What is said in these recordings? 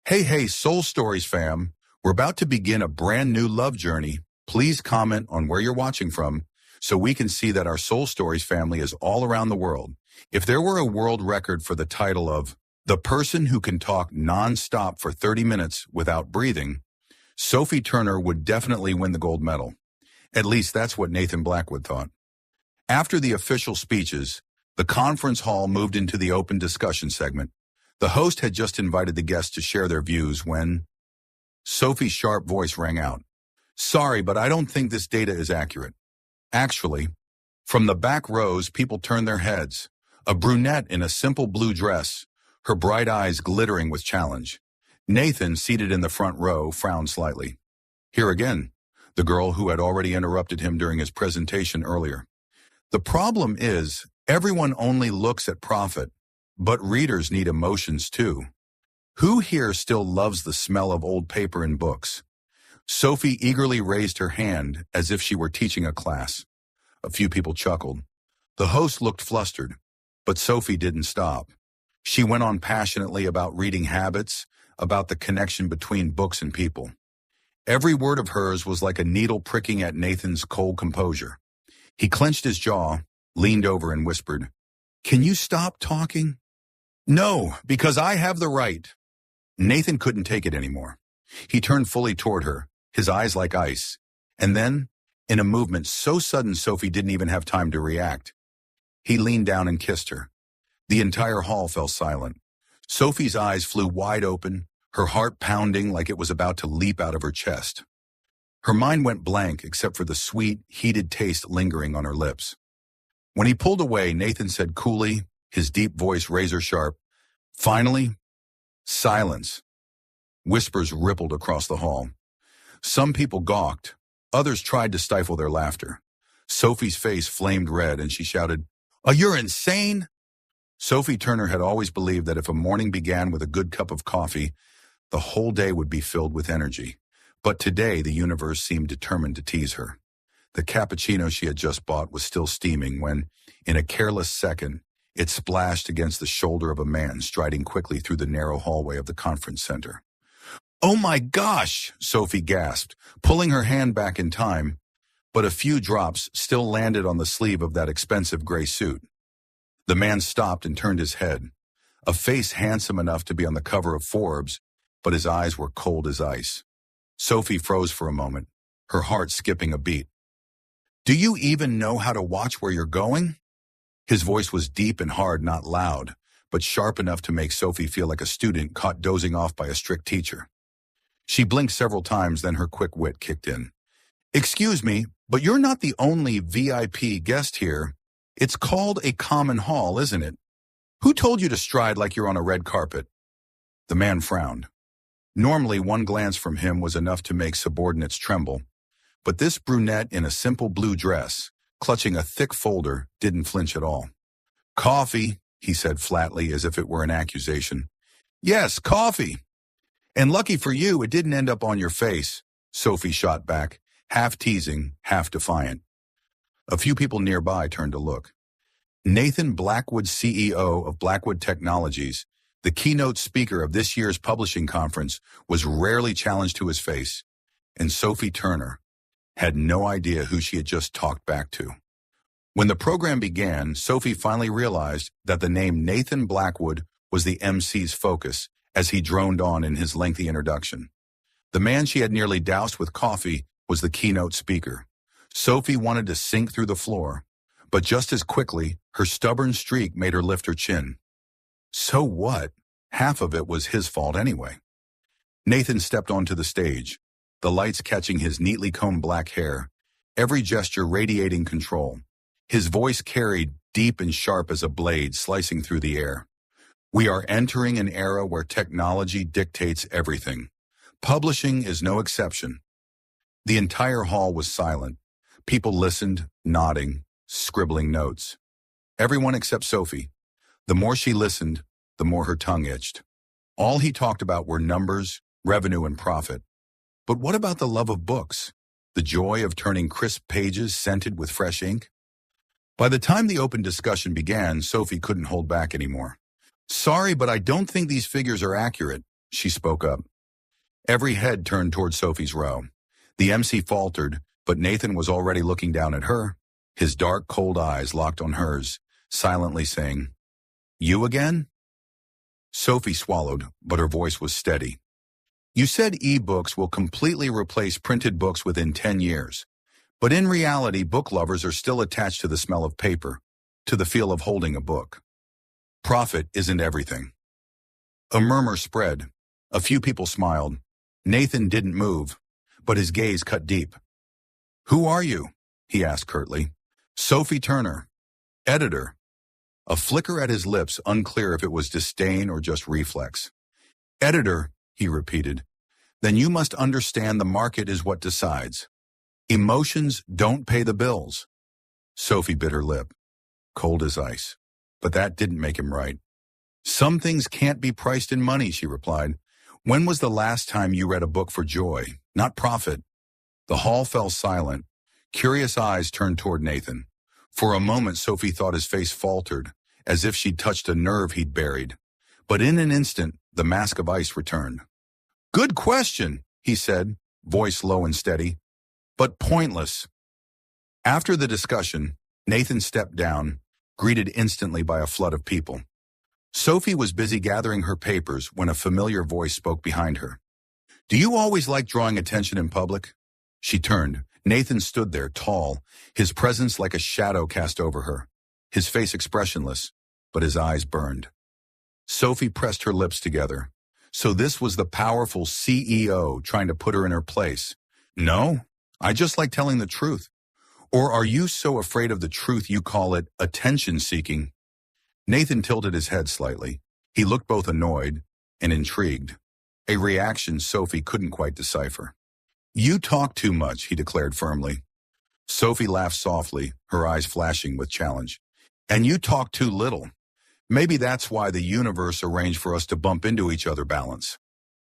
Hey, Soul Stories fam. We're about to begin a brand new love journey. Please comment on where you're watching from so we can see that our Soul Stories family is all around the world. If there were a world record for the title of the person who can talk non-stop for 30 minutes without breathing, Sophie Turner would definitely win the gold medal. At least that's what Nathan Blackwood thought. After the official speeches, the conference hall moved into the open discussion segment. The host had just invited the guests to share their views when Sophie's sharp voice rang out. Sorry, but I don't think this data is accurate. Actually, from the back rows, people turned their heads. A brunette in a simple blue dress, her bright eyes glittering with challenge. Nathan, seated in the front row, frowned slightly. Here again, the girl who had already interrupted him during his presentation earlier. The problem is, everyone only looks at profit, but readers need emotions too. Who here still loves the smell of old paper and books? Sophie eagerly raised her hand as if she were teaching a class. A few people chuckled. The host looked flustered, but Sophie didn't stop. She went on passionately about reading habits, about the connection between books and people. Every word of hers was like a needle pricking at Nathan's cold composure. He clenched his jaw, leaned over and whispered, "Can you stop talking?" "No, because I have the right." Nathan couldn't take it anymore. He turned fully toward her, his eyes like ice. And then, in a movement so sudden Sophie didn't even have time to react, he leaned down and kissed her. The entire hall fell silent. Sophie's eyes flew wide open, her heart pounding like it was about to leap out of her chest. Her mind went blank except for the sweet, heated taste lingering on her lips. When he pulled away, Nathan said coolly, his deep voice razor sharp, "Finally, silence." Whispers rippled across the hall. Some people gawked. Others tried to stifle their laughter. Sophie's face flamed red and she shouted, "Oh, you're insane!" Sophie Turner had always believed that if a morning began with a good cup of coffee, the whole day would be filled with energy. But today, the universe seemed determined to tease her. The cappuccino she had just bought was still steaming when, in a careless second, it splashed against the shoulder of a man striding quickly through the narrow hallway of the conference center. "Oh my gosh!" Sophie gasped, pulling her hand back in time, but a few drops still landed on the sleeve of that expensive gray suit. The man stopped and turned his head, a face handsome enough to be on the cover of Forbes, but his eyes were cold as ice. Sophie froze for a moment, her heart skipping a beat. "Do you even know how to watch where you're going?" His voice was deep and hard, not loud, but sharp enough to make Sophie feel like a student caught dozing off by a strict teacher. She blinked several times, then her quick wit kicked in. "Excuse me, but you're not the only VIP guest here. It's called a common hall, isn't it? Who told you to stride like you're on a red carpet?" The man frowned. Normally, one glance from him was enough to make subordinates tremble, but this brunette in a simple blue dress, clutching a thick folder, didn't flinch at all. "Coffee," he said flatly as if it were an accusation. "Yes, coffee. And lucky for you, it didn't end up on your face," Sophie shot back, half teasing, half defiant. A few people nearby turned to look. Nathan Blackwood, CEO of Blackwood Technologies, the keynote speaker of this year's publishing conference, was rarely challenged to his face, and Sophie Turner had no idea who she had just talked back to. When the program began, Sophie finally realized that the name Nathan Blackwood was the MC's focus as he droned on in his lengthy introduction. The man she had nearly doused with coffee was the keynote speaker. Sophie wanted to sink through the floor, but just as quickly, her stubborn streak made her lift her chin. So what? Half of it was his fault anyway. Nathan stepped onto the stage, the lights catching his neatly combed black hair, every gesture radiating control. His voice carried, deep and sharp as a blade slicing through the air. "We are entering an era where technology dictates everything. Publishing is no exception." The entire hall was silent. People listened, nodding, scribbling notes. Everyone except Sophie. The more she listened, the more her tongue itched. All he talked about were numbers, revenue, and profit. But what about the love of books? The joy of turning crisp pages scented with fresh ink? By the time the open discussion began, Sophie couldn't hold back anymore. "Sorry, but I don't think these figures are accurate," she spoke up. Every head turned toward Sophie's row. The MC faltered, but Nathan was already looking down at her, his dark, cold eyes locked on hers, silently saying, "You again?" Sophie swallowed, but her voice was steady. "You said e-books will completely replace printed books within 10 years. But in reality, book lovers are still attached to the smell of paper, to the feel of holding a book. Profit isn't everything." A murmur spread. A few people smiled. Nathan didn't move, but his gaze cut deep. "Who are you?" he asked curtly. "Sophie Turner, editor." A flicker at his lips, unclear if it was disdain or just reflex. "Editor," he repeated. "Then you must understand the market is what decides. Emotions don't pay the bills." Sophie bit her lip, cold as ice. But that didn't make him right. "Some things can't be priced in money," she replied. "When was the last time you read a book for joy, not profit?" The hall fell silent. Curious eyes turned toward Nathan. For a moment, Sophie thought his face faltered, as if she'd touched a nerve he'd buried. But in an instant, the mask of ice returned. "Good question," he said, voice low and steady, "but pointless." After the discussion, Nathan stepped down, greeted instantly by a flood of people. Sophie was busy gathering her papers when a familiar voice spoke behind her. "Do you always like drawing attention in public?" She turned. Nathan stood there, tall, his presence like a shadow cast over her, his face expressionless, but his eyes burned. Sophie pressed her lips together. So this was the powerful CEO trying to put her in her place. "No, I just like telling the truth." "Or are you so afraid of the truth you call it attention-seeking?" Nathan tilted his head slightly. He looked both annoyed and intrigued, a reaction Sophie couldn't quite decipher. "You talk too much," he declared firmly. Sophie laughed softly, her eyes flashing with challenge. "And you talk too little. Maybe that's why the universe arranged for us to bump into each other." Balance.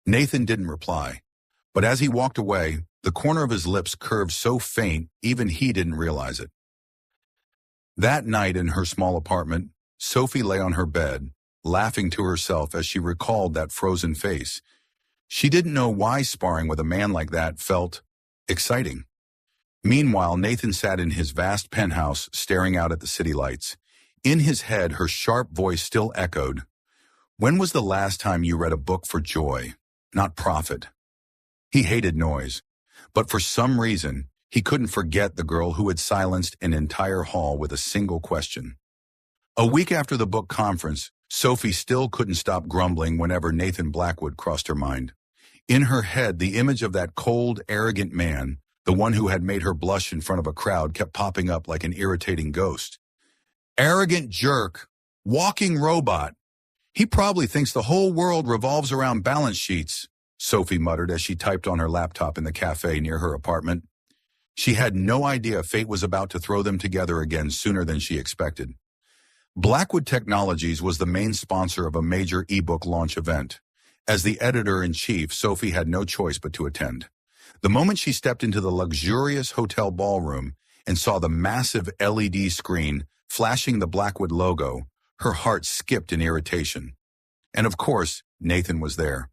Nathan didn't reply, but as he walked away, the corner of his lips curved so faint even he didn't realize it. That night in her small apartment, Sophie lay on her bed, laughing to herself as she recalled that frozen face. She didn't know why sparring with a man like that felt exciting. Meanwhile, Nathan sat in his vast penthouse staring out at the city lights. In his head, her sharp voice still echoed, "When was the last time you read a book for joy, not profit?" He hated noise, but for some reason, he couldn't forget the girl who had silenced an entire hall with a single question. A week after the book conference, Sophie still couldn't stop grumbling whenever Nathan Blackwood crossed her mind. In her head, the image of that cold, arrogant man, the one who had made her blush in front of a crowd, kept popping up like an irritating ghost. Arrogant jerk, walking robot. He probably thinks the whole world revolves around balance sheets, Sophie muttered as she typed on her laptop in the cafe near her apartment. She had no idea fate was about to throw them together again sooner than she expected. Blackwood Technologies was the main sponsor of a major ebook launch event. As the editor-in-chief, Sophie had no choice but to attend. The moment she stepped into the luxurious hotel ballroom and saw the massive LED screen flashing the Blackwood logo, her heart skipped in irritation. And of course, Nathan was there.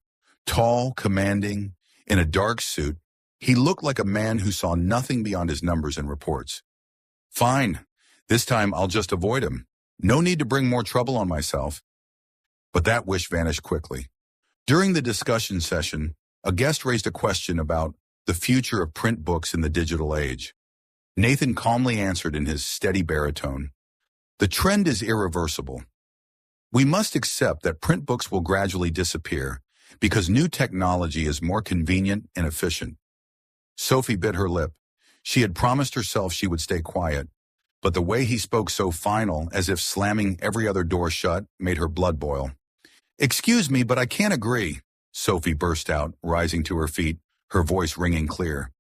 Tall, commanding, in a dark suit, he looked like a man who saw nothing beyond his numbers and reports. Fine, this time I'll just avoid him. No need to bring more trouble on myself. But that wish vanished quickly. During the discussion session, a guest raised a question about the future of print books in the digital age. Nathan calmly answered in his steady baritone, "The trend is irreversible. We must accept that print books will gradually disappear because new technology is more convenient and efficient." Sophie bit her lip. She had promised herself she would stay quiet, but the way he spoke so final, as if slamming every other door shut, made her blood boil. "Excuse me, but I can't agree," Sophie burst out, rising to her feet, her voice ringing clear.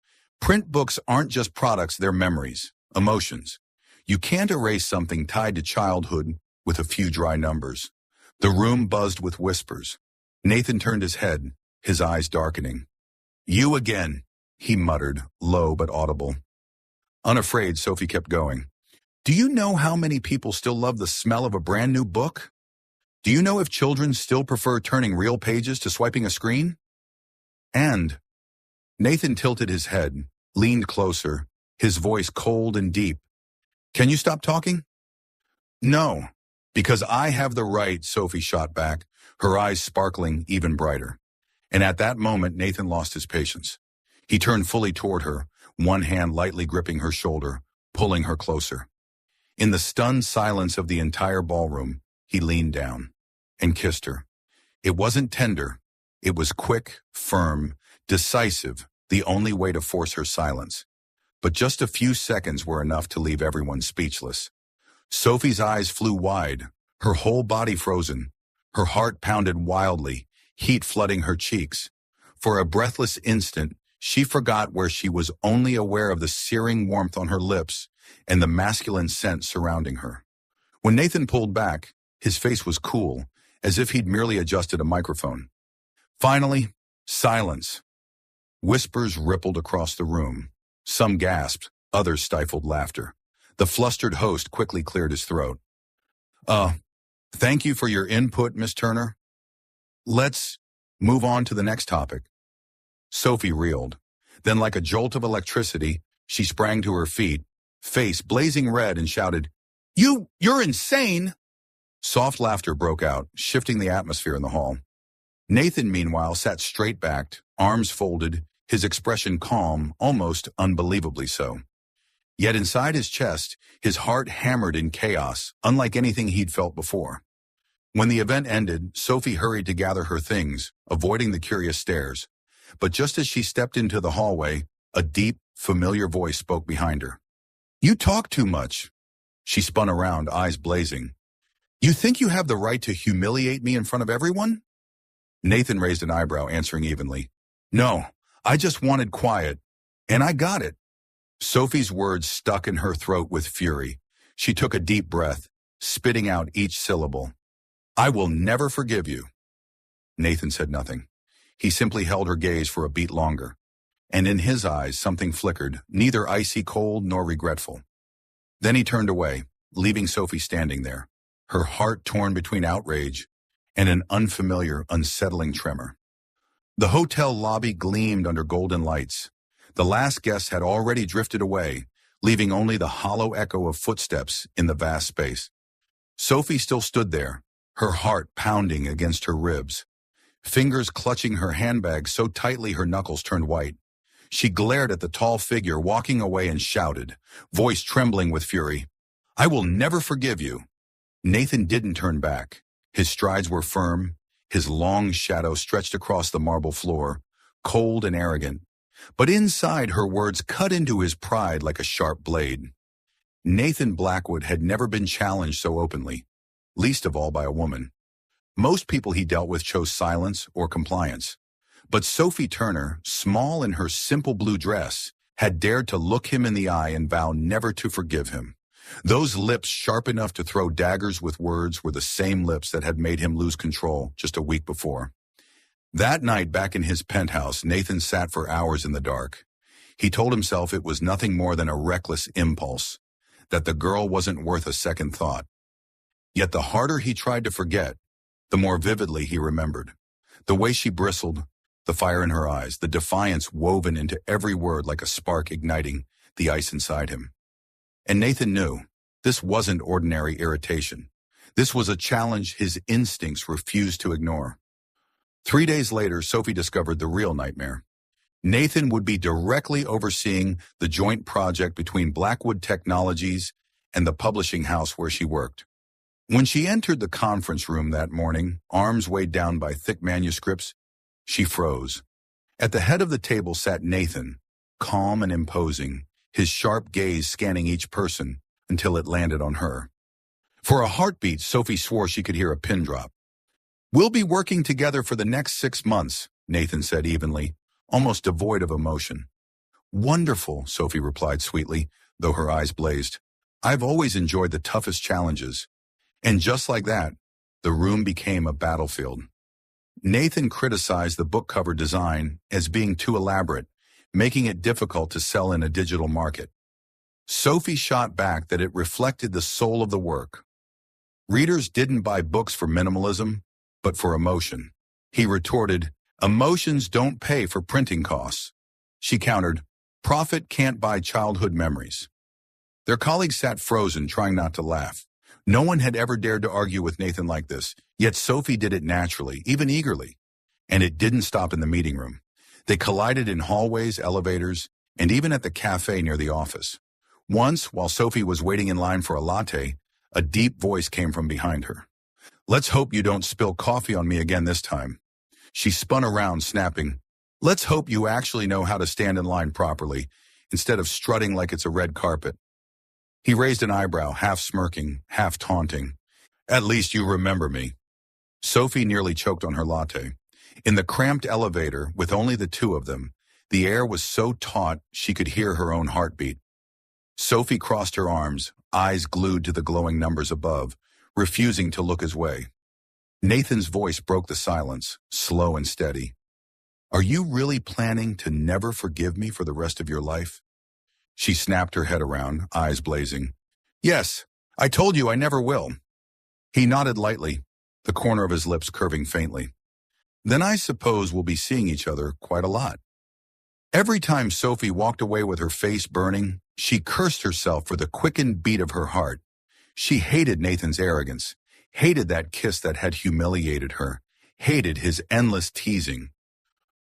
"Print books aren't just products, they're memories, emotions. You can't erase something tied to childhood with a few dry numbers." The room buzzed with whispers. Nathan turned his head, his eyes darkening. "You again," he muttered, low but audible. Unafraid, Sophie kept going. "Do you know how many people still love the smell of a brand new book? Do you know if children still prefer turning real pages to swiping a screen? And Nathan tilted his head, leaned closer, his voice cold and deep. Can you stop talking? No, because I have the right, Sophie shot back, her eyes sparkling even brighter. And at that moment, Nathan lost his patience. He turned fully toward her, one hand lightly gripping her shoulder, pulling her closer. In the stunned silence of the entire ballroom, he leaned down and kissed her. It wasn't tender. It was quick, firm, decisive, the only way to force her silence. But just a few seconds were enough to leave everyone speechless. Sophie's eyes flew wide, her whole body frozen. Her heart pounded wildly, heat flooding her cheeks. For a breathless instant, she forgot where she was only aware of the searing warmth on her lips and the masculine scent surrounding her. When Nathan pulled back, his face was cool, as if he'd merely adjusted a microphone. Finally, silence. Whispers rippled across the room. Some gasped, others stifled laughter. The flustered host quickly cleared his throat. Thank you for your input, Miss Turner. Let's move on to the next topic. Sophie reeled. Then, like a jolt of electricity, she sprang to her feet, face blazing red, and shouted, You're insane! Soft laughter broke out, shifting the atmosphere in the hall. Nathan, meanwhile, sat straight-backed, arms folded, his expression calm, almost unbelievably so. Yet inside his chest, his heart hammered in chaos, unlike anything he'd felt before. When the event ended, Sophie hurried to gather her things, avoiding the curious stares. But just as she stepped into the hallway, a deep, familiar voice spoke behind her. You talk too much. She spun around, eyes blazing. You think you have the right to humiliate me in front of everyone? Nathan raised an eyebrow, answering evenly. No, I just wanted quiet, and I got it. Sophie's words stuck in her throat with fury. She took a deep breath, spitting out each syllable. I will never forgive you. Nathan said nothing. He simply held her gaze for a beat longer. And in his eyes, something flickered, neither icy cold nor regretful. Then he turned away, leaving Sophie standing there, her heart torn between outrage and an unfamiliar, unsettling tremor. The hotel lobby gleamed under golden lights. The last guests had already drifted away, leaving only the hollow echo of footsteps in the vast space. Sophie still stood there, her heart pounding against her ribs, fingers clutching her handbag so tightly her knuckles turned white. She glared at the tall figure walking away and shouted, voice trembling with fury, I will never forgive you. Nathan didn't turn back. His strides were firm, his long shadow stretched across the marble floor, cold and arrogant. But inside, her words cut into his pride like a sharp blade. Nathan Blackwood had never been challenged so openly, least of all by a woman. Most people he dealt with chose silence or compliance. But Sophie Turner, small in her simple blue dress, had dared to look him in the eye and vow never to forgive him. Those lips, sharp enough to throw daggers with words, were the same lips that had made him lose control just a week before. That night, back in his penthouse, Nathan sat for hours in the dark. He told himself it was nothing more than a reckless impulse, that the girl wasn't worth a second thought. Yet the harder he tried to forget, the more vividly he remembered. The way she bristled, the fire in her eyes, the defiance woven into every word like a spark igniting the ice inside him. And Nathan knew this wasn't ordinary irritation. This was a challenge his instincts refused to ignore. 3 days later, Sophie discovered the real nightmare. Nathan would be directly overseeing the joint project between Blackwood Technologies and the publishing house where she worked. When she entered the conference room that morning, arms weighed down by thick manuscripts, she froze. At the head of the table sat Nathan, calm and imposing, his sharp gaze scanning each person until it landed on her. For a heartbeat, Sophie swore she could hear a pin drop. We'll be working together for the next 6 months, Nathan said evenly, almost devoid of emotion. Wonderful, Sophie replied sweetly, though her eyes blazed. I've always enjoyed the toughest challenges. And just like that, the room became a battlefield. Nathan criticized the book cover design as being too elaborate, making it difficult to sell in a digital market. Sophie shot back that it reflected the soul of the work. Readers didn't buy books for minimalism, but for emotion. He retorted, emotions don't pay for printing costs. She countered, profit can't buy childhood memories. Their colleagues sat frozen, trying not to laugh. No one had ever dared to argue with Nathan like this, yet Sophie did it naturally, even eagerly. And it didn't stop in the meeting room. They collided in hallways, elevators, and even at the cafe near the office. Once, while Sophie was waiting in line for a latte, a deep voice came from behind her. Let's hope you don't spill coffee on me again this time. She spun around, snapping, let's hope you actually know how to stand in line properly, instead of strutting like it's a red carpet. He raised an eyebrow, half smirking, half taunting. At least you remember me. Sophie nearly choked on her latte. In the cramped elevator, with only the two of them, the air was so taut she could hear her own heartbeat. Sophie crossed her arms, eyes glued to the glowing numbers above, refusing to look his way. Nathan's voice broke the silence, slow and steady. Are you really planning to never forgive me for the rest of your life? She snapped her head around, eyes blazing. Yes, I told you I never will. He nodded lightly, the corner of his lips curving faintly. Then I suppose we'll be seeing each other quite a lot. Every time Sophie walked away with her face burning, she cursed herself for the quickened beat of her heart. She hated Nathan's arrogance, hated that kiss that had humiliated her, hated his endless teasing.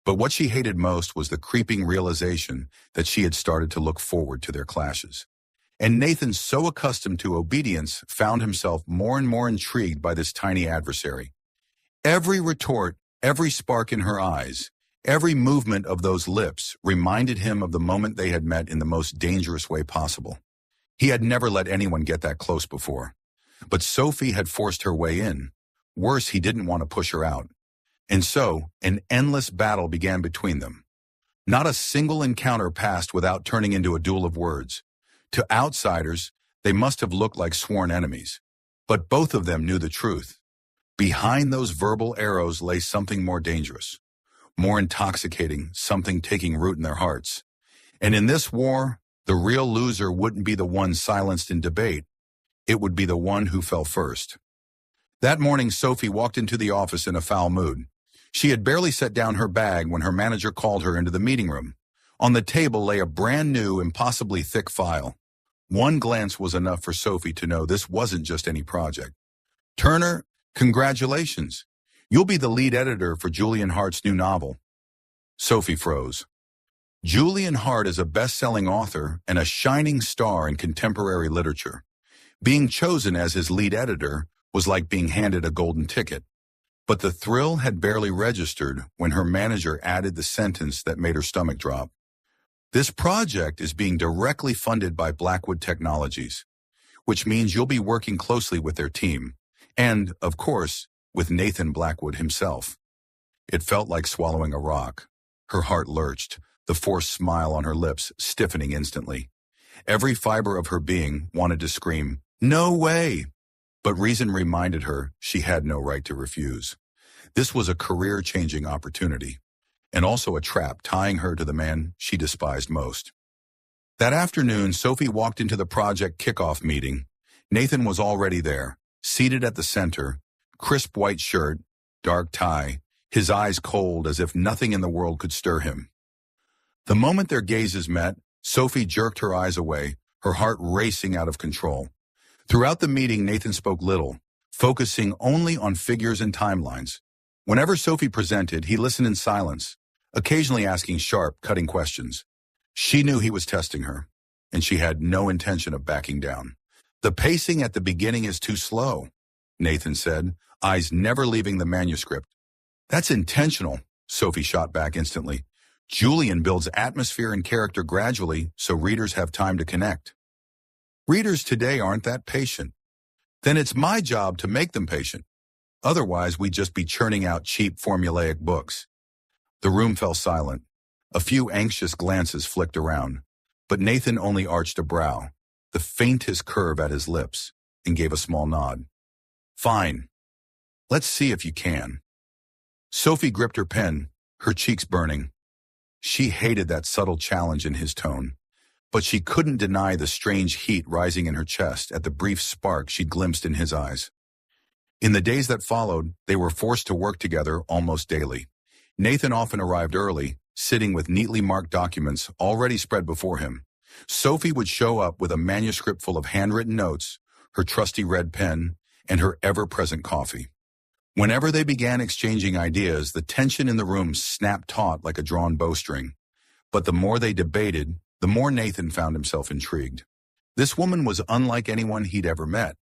But what she hated most was the creeping realization that she had started to look forward to their clashes. And Nathan, so accustomed to obedience, found himself more and more intrigued by this tiny adversary. Every retort, every spark in her eyes, every movement of those lips reminded him of the moment they had met in the most dangerous way possible. He had never let anyone get that close before. But Sophie had forced her way in. Worse, he didn't want to push her out. And so, an endless battle began between them. Not a single encounter passed without turning into a duel of words. To outsiders, they must have looked like sworn enemies. But both of them knew the truth. Behind those verbal arrows lay something more dangerous, more intoxicating, something taking root in their hearts. And in this war, the real loser wouldn't be the one silenced in debate. It would be the one who fell first. That morning, Sophie walked into the office in a foul mood. She had barely set down her bag when her manager called her into the meeting room. On the table lay a brand new, impossibly thick file. One glance was enough for Sophie to know this wasn't just any project. Turner, congratulations. You'll be the lead editor for Julian Hart's new novel. Sophie froze. Julian Hart is a best-selling author and a shining star in contemporary literature. Being chosen as his lead editor was like being handed a golden ticket. But the thrill had barely registered when her manager added the sentence that made her stomach drop. This project is being directly funded by Blackwood Technologies, which means you'll be working closely with their team, and, of course, with Nathan Blackwood himself. It felt like swallowing a rock. Her heart lurched, the forced smile on her lips stiffening instantly. Every fiber of her being wanted to scream, "No way!" But reason reminded her she had no right to refuse. This was a career-changing opportunity, and also a trap tying her to the man she despised most. That afternoon, Sophie walked into the project kickoff meeting. Nathan was already there, seated at the center, crisp white shirt, dark tie, his eyes cold as if nothing in the world could stir him. The moment their gazes met, Sophie jerked her eyes away, her heart racing out of control. Throughout the meeting, Nathan spoke little, focusing only on figures and timelines. Whenever Sophie presented, he listened in silence, occasionally asking sharp, cutting questions. She knew he was testing her, and she had no intention of backing down. The pacing at the beginning is too slow, Nathan said, eyes never leaving the manuscript. That's intentional, Sophie shot back instantly. Julian builds atmosphere and character gradually so readers have time to connect. Readers today aren't that patient. Then it's my job to make them patient. Otherwise, we'd just be churning out cheap formulaic books. The room fell silent. A few anxious glances flicked around, but Nathan only arched a brow, the faintest curve at his lips, and gave a small nod. Fine. Let's see if you can. Sophie gripped her pen, her cheeks burning. She hated that subtle challenge in his tone, but she couldn't deny the strange heat rising in her chest at the brief spark she'd glimpsed in his eyes. In the days that followed, they were forced to work together almost daily. Nathan often arrived early, sitting with neatly marked documents already spread before him. Sophie would show up with a manuscript full of handwritten notes, her trusty red pen, and her ever-present coffee. Whenever they began exchanging ideas, the tension in the room snapped taut like a drawn bowstring. But the more they debated, the more Nathan found himself intrigued. This woman was unlike anyone he'd ever met.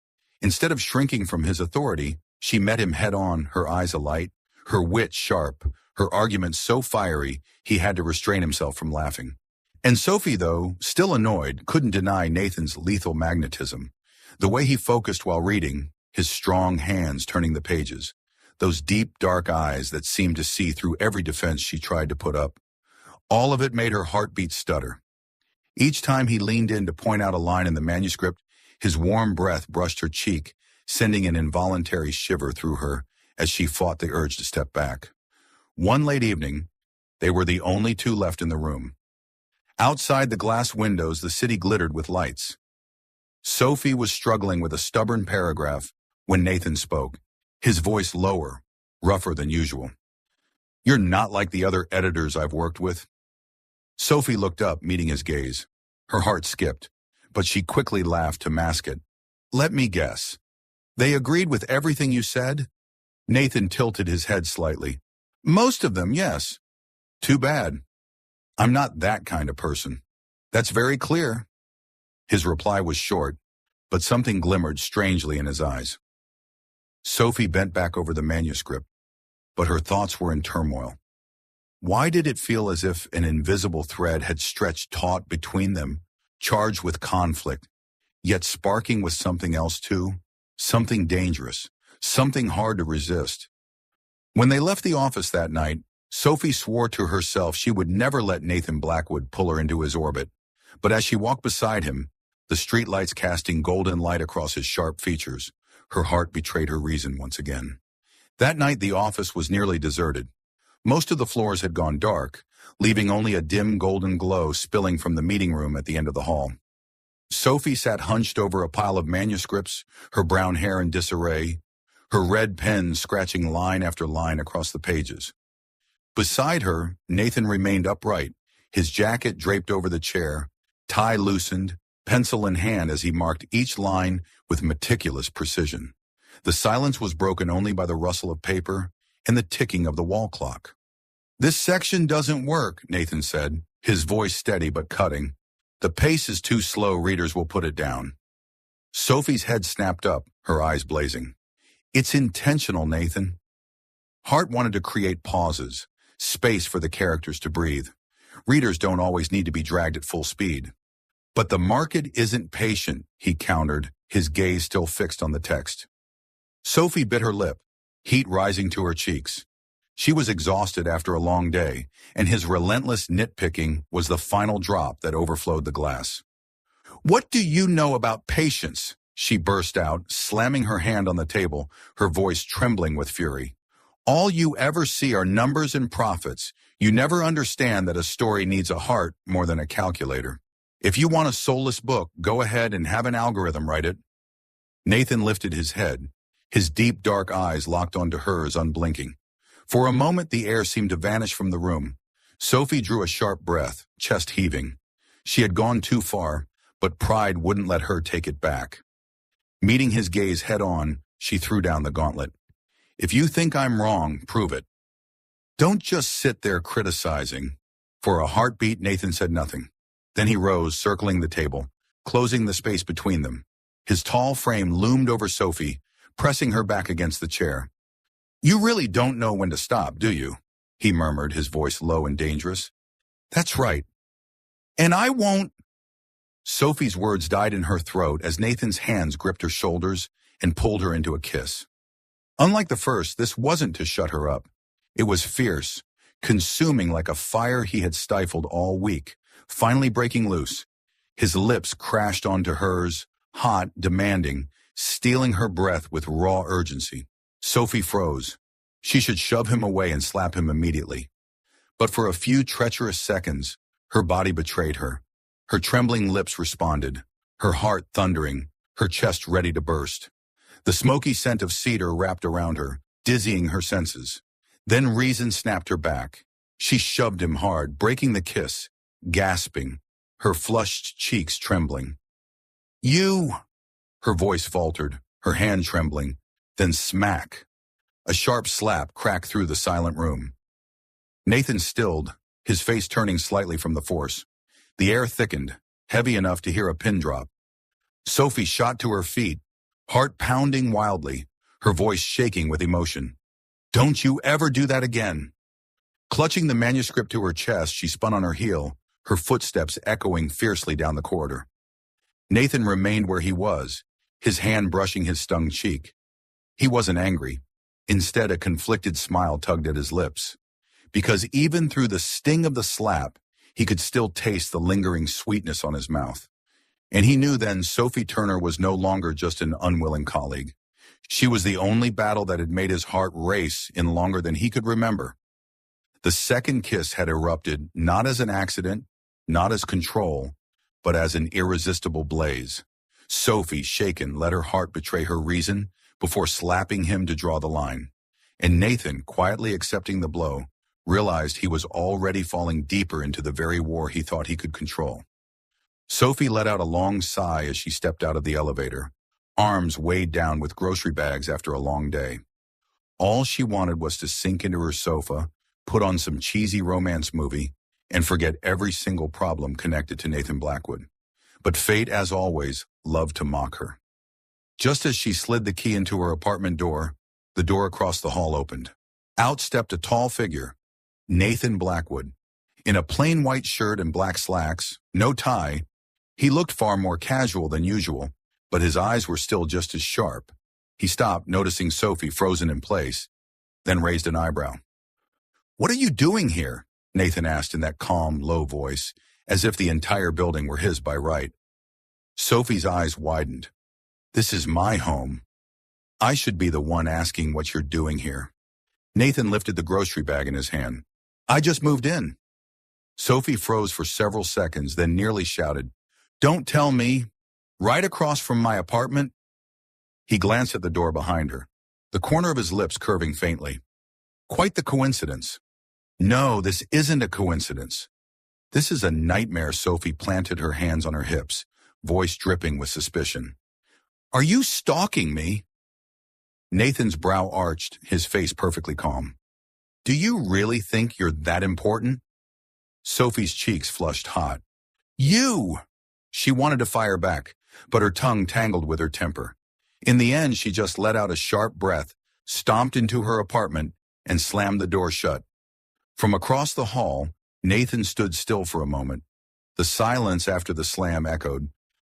Instead of shrinking from his authority, she met him head-on, her eyes alight, her wit sharp, her arguments so fiery he had to restrain himself from laughing. And Sophie, though, still annoyed, couldn't deny Nathan's lethal magnetism. The way he focused while reading, his strong hands turning the pages, those deep, dark eyes that seemed to see through every defense she tried to put up. All of it made her heartbeat stutter. Each time he leaned in to point out a line in the manuscript, his warm breath brushed her cheek, sending an involuntary shiver through her as she fought the urge to step back. One late evening, they were the only two left in the room. Outside the glass windows, the city glittered with lights. Sophie was struggling with a stubborn paragraph when Nathan spoke, his voice lower, rougher than usual. "You're not like the other editors I've worked with." Sophie looked up, meeting his gaze. Her heart skipped, but she quickly laughed to mask it. "Let me guess. They agreed with everything you said?" Nathan tilted his head slightly. "Most of them, yes." "Too bad. I'm not that kind of person." "That's very clear." His reply was short, but something glimmered strangely in his eyes. Sophie bent back over the manuscript, but her thoughts were in turmoil. Why did it feel as if an invisible thread had stretched taut between them, charged with conflict, yet sparking with something else too? Something dangerous, something hard to resist. When they left the office that night, Sophie swore to herself she would never let Nathan Blackwood pull her into his orbit. But as she walked beside him, the streetlights casting golden light across his sharp features, her heart betrayed her reason once again. That night the office was nearly deserted. Most of the floors had gone dark, leaving only a dim golden glow spilling from the meeting room at the end of the hall. Sophie sat hunched over a pile of manuscripts, her brown hair in disarray, her red pen scratching line after line across the pages. Beside her, Nathan remained upright, his jacket draped over the chair, tie loosened, pencil in hand as he marked each line with meticulous precision. The silence was broken only by the rustle of paper and the ticking of the wall clock. "This section doesn't work," Nathan said, his voice steady but cutting. "The pace is too slow, readers will put it down." Sophie's head snapped up, her eyes blazing. "It's intentional, Nathan." Hart wanted to create pauses, space for the characters to breathe. Readers don't always need to be dragged at full speed. "But the market isn't patient," he countered, his gaze still fixed on the text. Sophie bit her lip, heat rising to her cheeks. She was exhausted after a long day, and his relentless nitpicking was the final drop that overflowed the glass. "What do you know about patience?" she burst out, slamming her hand on the table, her voice trembling with fury. "All you ever see are numbers and profits. You never understand that a story needs a heart more than a calculator. If you want a soulless book, go ahead and have an algorithm write it." Nathan lifted his head, his deep dark eyes locked onto hers unblinking. For a moment the air seemed to vanish from the room. Sophie drew a sharp breath, chest heaving. She had gone too far, but pride wouldn't let her take it back. Meeting his gaze head-on, she threw down the gauntlet. "If you think I'm wrong, prove it. Don't just sit there criticizing." For a heartbeat, Nathan said nothing. Then he rose, circling the table, closing the space between them. His tall frame loomed over Sophie, pressing her back against the chair. "You really don't know when to stop, do you?" he murmured, his voice low and dangerous. "That's right. And I won't—" Sophie's words died in her throat as Nathan's hands gripped her shoulders and pulled her into a kiss. Unlike the first, this wasn't to shut her up. It was fierce, consuming like a fire he had stifled all week, finally breaking loose. His lips crashed onto hers, hot, demanding, stealing her breath with raw urgency. Sophie froze. She should shove him away and slap him immediately. But for a few treacherous seconds, her body betrayed her. Her trembling lips responded, her heart thundering, her chest ready to burst. The smoky scent of cedar wrapped around her, dizzying her senses. Then reason snapped her back. She shoved him hard, breaking the kiss, gasping, her flushed cheeks trembling. "You!" Her voice faltered, her hand trembling. Then smack. A sharp slap cracked through the silent room. Nathan stilled, his face turning slightly from the force. The air thickened, heavy enough to hear a pin drop. Sophie shot to her feet, heart pounding wildly, her voice shaking with emotion. "Don't you ever do that again." Clutching the manuscript to her chest, she spun on her heel, her footsteps echoing fiercely down the corridor. Nathan remained where he was, his hand brushing his stung cheek. He wasn't angry. Instead, a conflicted smile tugged at his lips. Because even through the sting of the slap, he could still taste the lingering sweetness on his mouth. And he knew then Sophie Turner was no longer just an unwilling colleague. She was the only battle that had made his heart race in longer than he could remember. The second kiss had erupted not as an accident, not as control, but as an irresistible blaze. Sophie, shaken, let her heart betray her reason before slapping him to draw the line. And Nathan, quietly accepting the blow, realized he was already falling deeper into the very war he thought he could control. Sophie let out a long sigh as she stepped out of the elevator, arms weighed down with grocery bags after a long day. All she wanted was to sink into her sofa, put on some cheesy romance movie, and forget every single problem connected to Nathan Blackwood. But fate, as always, loved to mock her. Just as she slid the key into her apartment door, the door across the hall opened. Out stepped a tall figure, Nathan Blackwood. In a plain white shirt and black slacks, no tie, he looked far more casual than usual, but his eyes were still just as sharp. He stopped, noticing Sophie frozen in place, then raised an eyebrow. "What are you doing here?" Nathan asked in that calm, low voice, as if the entire building were his by right. Sophie's eyes widened. "This is my home. I should be the one asking what you're doing here." Nathan lifted the grocery bag in his hand. "I just moved in." Sophie froze for several seconds, then nearly shouted, "Don't tell me! Right across from my apartment?" He glanced at the door behind her, the corner of his lips curving faintly. "Quite the coincidence." "No, this isn't a coincidence. This is a nightmare." Sophie planted her hands on her hips, voice dripping with suspicion. "Are you stalking me?" Nathan's brow arched, his face perfectly calm. "Do you really think you're that important?" Sophie's cheeks flushed hot. "You!" She wanted to fire back, but her tongue tangled with her temper. In the end, she just let out a sharp breath, stomped into her apartment, and slammed the door shut. From across the hall, Nathan stood still for a moment. The silence after the slam echoed,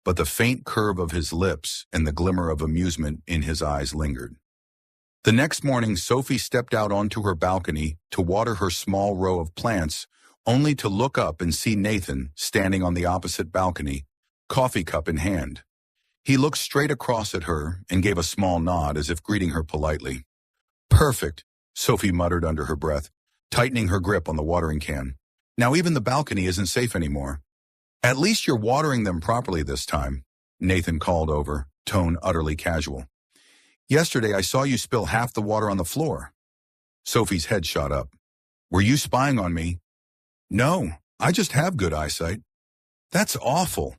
but the faint curve of his lips and the glimmer of amusement in his eyes lingered. The next morning, Sophie stepped out onto her balcony to water her small row of plants, only to look up and see Nathan standing on the opposite balcony, coffee cup in hand. He looked straight across at her and gave a small nod as if greeting her politely. "Perfect," Sophie muttered under her breath, tightening her grip on the watering can. "Now even the balcony isn't safe anymore." "At least you're watering them properly this time," Nathan called over, tone utterly casual. "Yesterday I saw you spill half the water on the floor." Sophie's head shot up. "Were you spying on me?" "No, I just have good eyesight." "That's awful.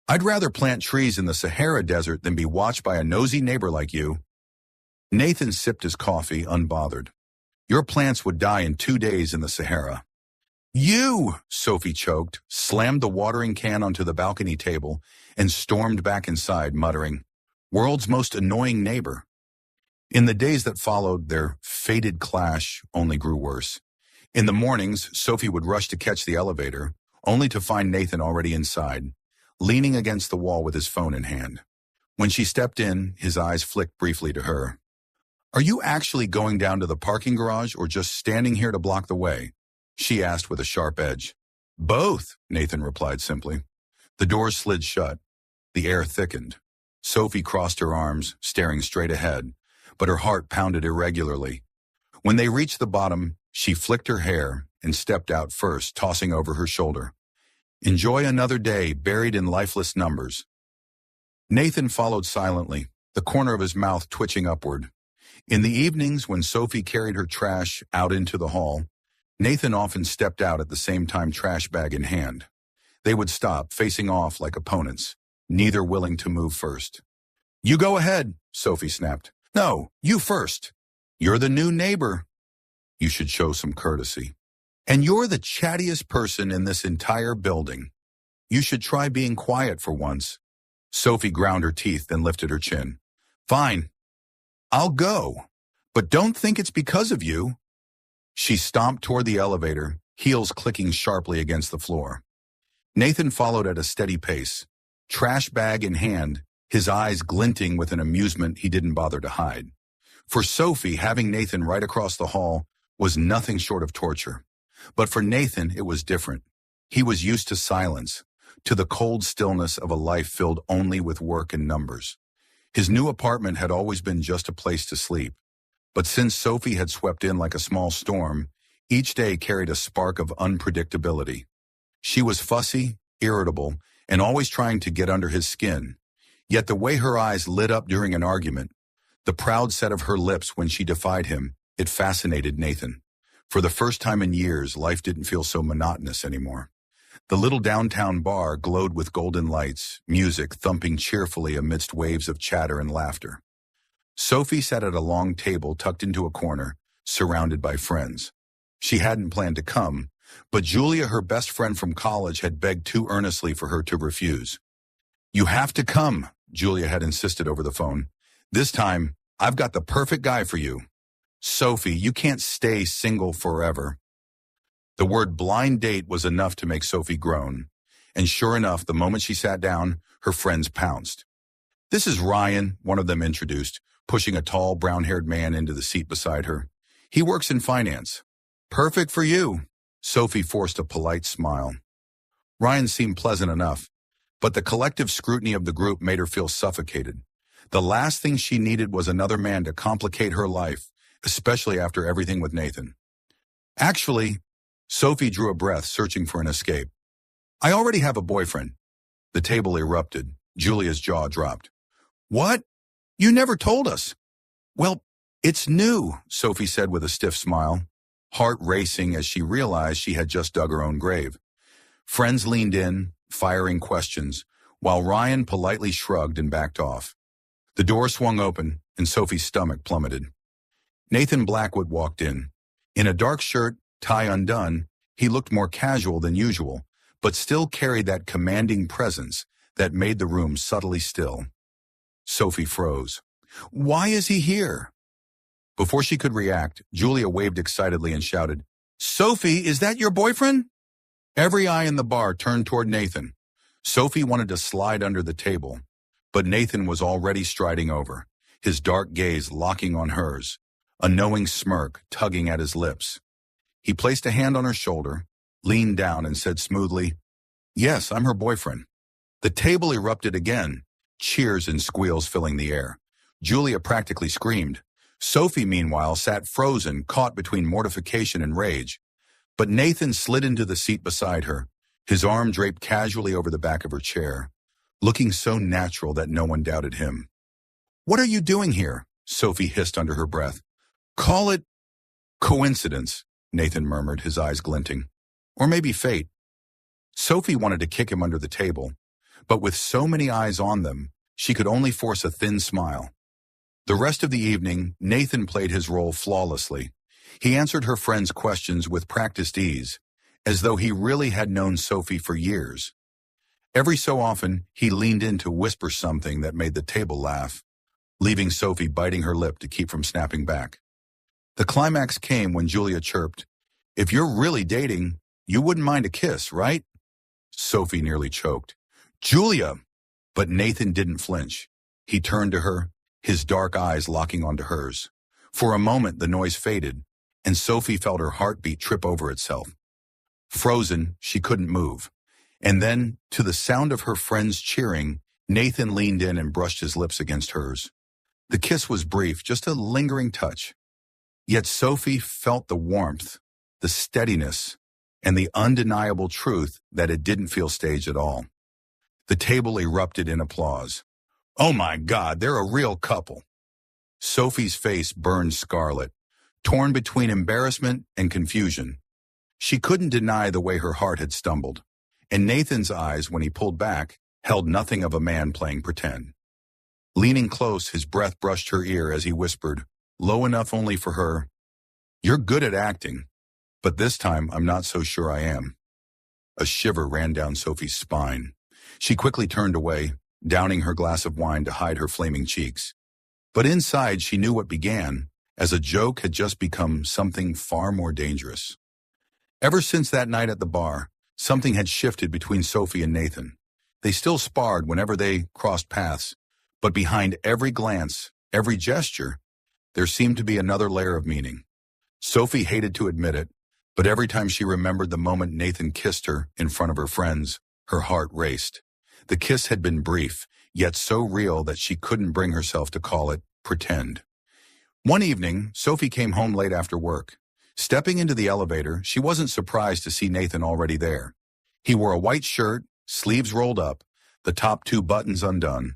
I'd rather plant trees in the Sahara Desert than be watched by a nosy neighbor like you." Nathan sipped his coffee, unbothered. "Your plants would die in 2 days in the Sahara." "You!" Sophie choked, slammed the watering can onto the balcony table, and stormed back inside, muttering, "World's most annoying neighbor." In the days that followed, their fated clash only grew worse. In the mornings, Sophie would rush to catch the elevator, only to find Nathan already inside, leaning against the wall with his phone in hand. When she stepped in, his eyes flicked briefly to her. "Are you actually going down to the parking garage or just standing here to block the way?" she asked with a sharp edge. "Both," Nathan replied simply. The door slid shut. The air thickened. Sophie crossed her arms, staring straight ahead, but her heart pounded irregularly. When they reached the bottom, she flicked her hair and stepped out first, tossing over her shoulder. "Enjoy another day buried in lifeless numbers." Nathan followed silently, the corner of his mouth twitching upward. In the evenings, when Sophie carried her trash out into the hall, Nathan often stepped out at the same time, trash bag in hand. They would stop, facing off like opponents, neither willing to move first. "You go ahead," Sophie snapped. "No, you first. You're the new neighbor. You should show some courtesy. And you're the chattiest person in this entire building. You should try being quiet for once." Sophie ground her teeth, then lifted her chin. "Fine. I'll go. But don't think it's because of you." She stomped toward the elevator, heels clicking sharply against the floor. Nathan followed at a steady pace, trash bag in hand, his eyes glinting with an amusement he didn't bother to hide. For Sophie, having Nathan right across the hall was nothing short of torture. But for Nathan, it was different. He was used to silence, to the cold stillness of a life filled only with work and numbers. His new apartment had always been just a place to sleep. But since Sophie had swept in like a small storm, each day carried a spark of unpredictability. She was fussy, irritable, and always trying to get under his skin. Yet the way her eyes lit up during an argument, the proud set of her lips when she defied him, it fascinated Nathan. For the first time in years, life didn't feel so monotonous anymore. The little downtown bar glowed with golden lights, music thumping cheerfully amidst waves of chatter and laughter. Sophie sat at a long table tucked into a corner, surrounded by friends. She hadn't planned to come, but Julia, her best friend from college, had begged too earnestly for her to refuse. "You have to come," Julia had insisted over the phone. "This time, I've got the perfect guy for you. Sophie, you can't stay single forever." The word blind date was enough to make Sophie groan. And sure enough, the moment she sat down, her friends pounced. "This is Ryan," one of them introduced, pushing a tall, brown-haired man into the seat beside her. "He works in finance." "Perfect for you." Sophie forced a polite smile. Ryan seemed pleasant enough, but the collective scrutiny of the group made her feel suffocated. The last thing she needed was another man to complicate her life, especially after everything with Nathan. "Actually," Sophie drew a breath, searching for an escape. "I already have a boyfriend." The table erupted. Julia's jaw dropped. "What? You never told us." "Well, it's new," Sophie said with a stiff smile, heart racing as she realized she had just dug her own grave. Friends leaned in, firing questions, while Ryan politely shrugged and backed off. The door swung open, and Sophie's stomach plummeted. Nathan Blackwood walked in. In a dark shirt, tie undone, he looked more casual than usual, but still carried that commanding presence that made the room subtly still. Sophie froze. "Why is he here?" Before she could react, Julia waved excitedly and shouted, "Sophie, is that your boyfriend?" Every eye in the bar turned toward Nathan. Sophie wanted to slide under the table, but Nathan was already striding over, his dark gaze locking on hers, a knowing smirk tugging at his lips. He placed a hand on her shoulder, leaned down, and said smoothly, "Yes, I'm her boyfriend." The table erupted again, cheers and squeals filling the air. Julia practically screamed. Sophie, meanwhile, sat frozen, caught between mortification and rage. But Nathan slid into the seat beside her, his arm draped casually over the back of her chair, looking so natural that no one doubted him. "What are you doing here?" Sophie hissed under her breath. "Call it coincidence," Nathan murmured, his eyes glinting. "Or maybe fate." Sophie wanted to kick him under the table, but with so many eyes on them, she could only force a thin smile. The rest of the evening, Nathan played his role flawlessly. He answered her friends' questions with practiced ease, as though he really had known Sophie for years. Every so often, he leaned in to whisper something that made the table laugh, leaving Sophie biting her lip to keep from snapping back. The climax came when Julia chirped, "If you're really dating, you wouldn't mind a kiss, right?" Sophie nearly choked. "Julia!" But Nathan didn't flinch. He turned to her, his dark eyes locking onto hers. For a moment, the noise faded, and Sophie felt her heartbeat trip over itself. Frozen, she couldn't move. And then, to the sound of her friends cheering, Nathan leaned in and brushed his lips against hers. The kiss was brief, just a lingering touch. Yet Sophie felt the warmth, the steadiness, and the undeniable truth that it didn't feel staged at all. The table erupted in applause. Oh my God, they're a real couple. Sophie's face burned scarlet, torn between embarrassment and confusion. She couldn't deny the way her heart had stumbled, and Nathan's eyes, when he pulled back, held nothing of a man playing pretend. Leaning close, his breath brushed her ear as he whispered, low enough only for her, "You're good at acting, but this time I'm not so sure I am." A shiver ran down Sophie's spine. She quickly turned away, downing her glass of wine to hide her flaming cheeks. But inside she knew what began, as a joke, had just become something far more dangerous. Ever since that night at the bar, something had shifted between Sophie and Nathan. They still sparred whenever they crossed paths, but behind every glance, every gesture, there seemed to be another layer of meaning. Sophie hated to admit it, but every time she remembered the moment Nathan kissed her in front of her friends, her heart raced. The kiss had been brief, yet so real that she couldn't bring herself to call it pretend. One evening, Sophie came home late after work. Stepping into the elevator, she wasn't surprised to see Nathan already there. He wore a white shirt, sleeves rolled up, the top two buttons undone.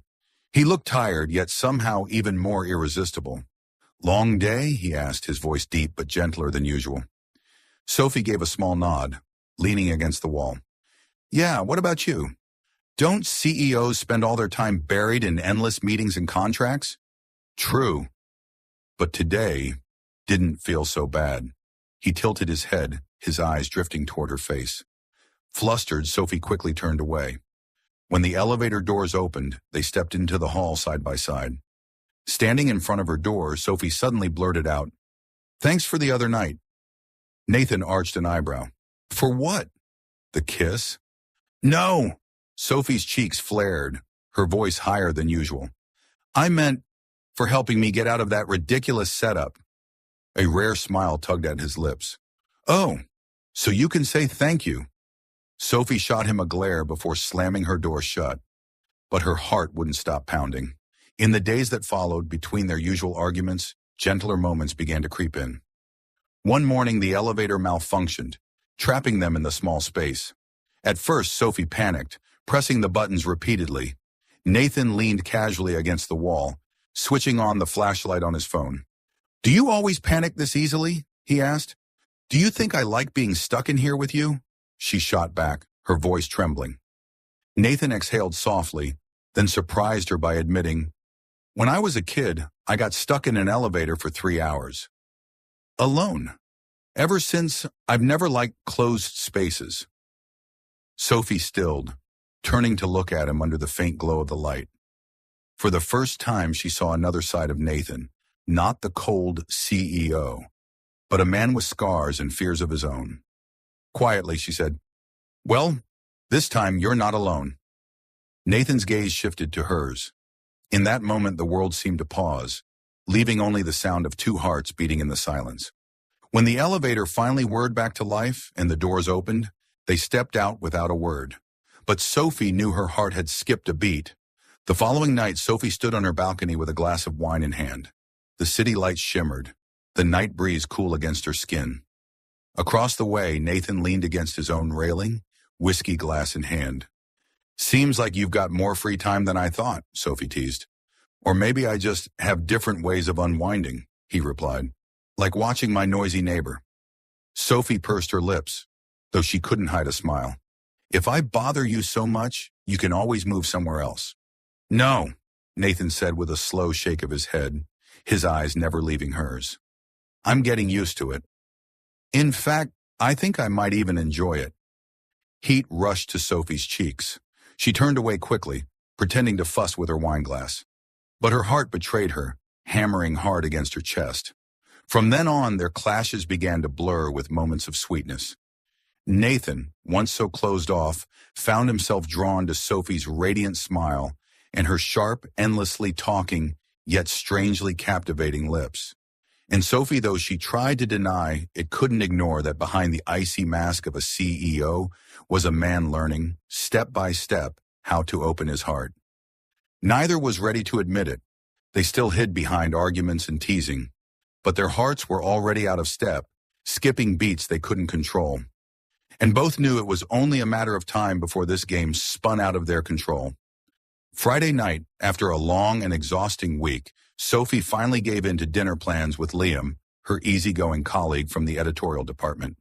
He looked tired, yet somehow even more irresistible. "Long day?" he asked, his voice deep but gentler than usual. Sophie gave a small nod, leaning against the wall. "Yeah, what about you? Don't CEOs spend all their time buried in endless meetings and contracts?" "True. But today didn't feel so bad." He tilted his head, his eyes drifting toward her face. Flustered, Sophie quickly turned away. When the elevator doors opened, they stepped into the hall side by side. Standing in front of her door, Sophie suddenly blurted out, "Thanks for the other night." Nathan arched an eyebrow. "For what? The kiss?" "No!" Sophie's cheeks flared, her voice higher than usual. "I meant for helping me get out of that ridiculous setup." A rare smile tugged at his lips. "Oh, so you can say thank you." Sophie shot him a glare before slamming her door shut. But her heart wouldn't stop pounding. In the days that followed, between their usual arguments, gentler moments began to creep in. One morning, the elevator malfunctioned, trapping them in the small space. At first, Sophie panicked, pressing the buttons repeatedly. Nathan leaned casually against the wall, switching on the flashlight on his phone. "Do you always panic this easily?" he asked. "Do you think I like being stuck in here with you?" She shot back, her voice trembling. Nathan exhaled softly, then surprised her by admitting, "When I was a kid, I got stuck in an elevator for 3 hours. Alone. Ever since, I've never liked closed spaces." Sophie stilled, turning to look at him under the faint glow of the light. For the first time, she saw another side of Nathan, not the cold CEO, but a man with scars and fears of his own. Quietly, she said, "Well, this time you're not alone." Nathan's gaze shifted to hers. In that moment, the world seemed to pause, leaving only the sound of two hearts beating in the silence. When the elevator finally whirred back to life and the doors opened, they stepped out without a word. But Sophie knew her heart had skipped a beat. The following night, Sophie stood on her balcony with a glass of wine in hand. The city lights shimmered, the night breeze cool against her skin. Across the way, Nathan leaned against his own railing, whiskey glass in hand. "Seems like you've got more free time than I thought," Sophie teased. "Or maybe I just have different ways of unwinding," he replied, "like watching my noisy neighbor." Sophie pursed her lips, though she couldn't hide a smile. "If I bother you so much, you can always move somewhere else." "No," Nathan said with a slow shake of his head, his eyes never leaving hers. "I'm getting used to it. In fact, I think I might even enjoy it." Heat rushed to Sophie's cheeks. She turned away quickly, pretending to fuss with her wineglass. But her heart betrayed her, hammering hard against her chest. From then on, their clashes began to blur with moments of sweetness. Nathan, once so closed off, found himself drawn to Sophie's radiant smile and her sharp, endlessly talking, yet strangely captivating lips. And Sophie, though she tried to deny, it couldn't ignore that behind the icy mask of a CEO was a man learning, step by step, how to open his heart. Neither was ready to admit it. They still hid behind arguments and teasing, but their hearts were already out of step, skipping beats they couldn't control. And both knew it was only a matter of time before this game spun out of their control. Friday night, after a long and exhausting week, Sophie finally gave in to dinner plans with Liam, her easygoing colleague from the editorial department.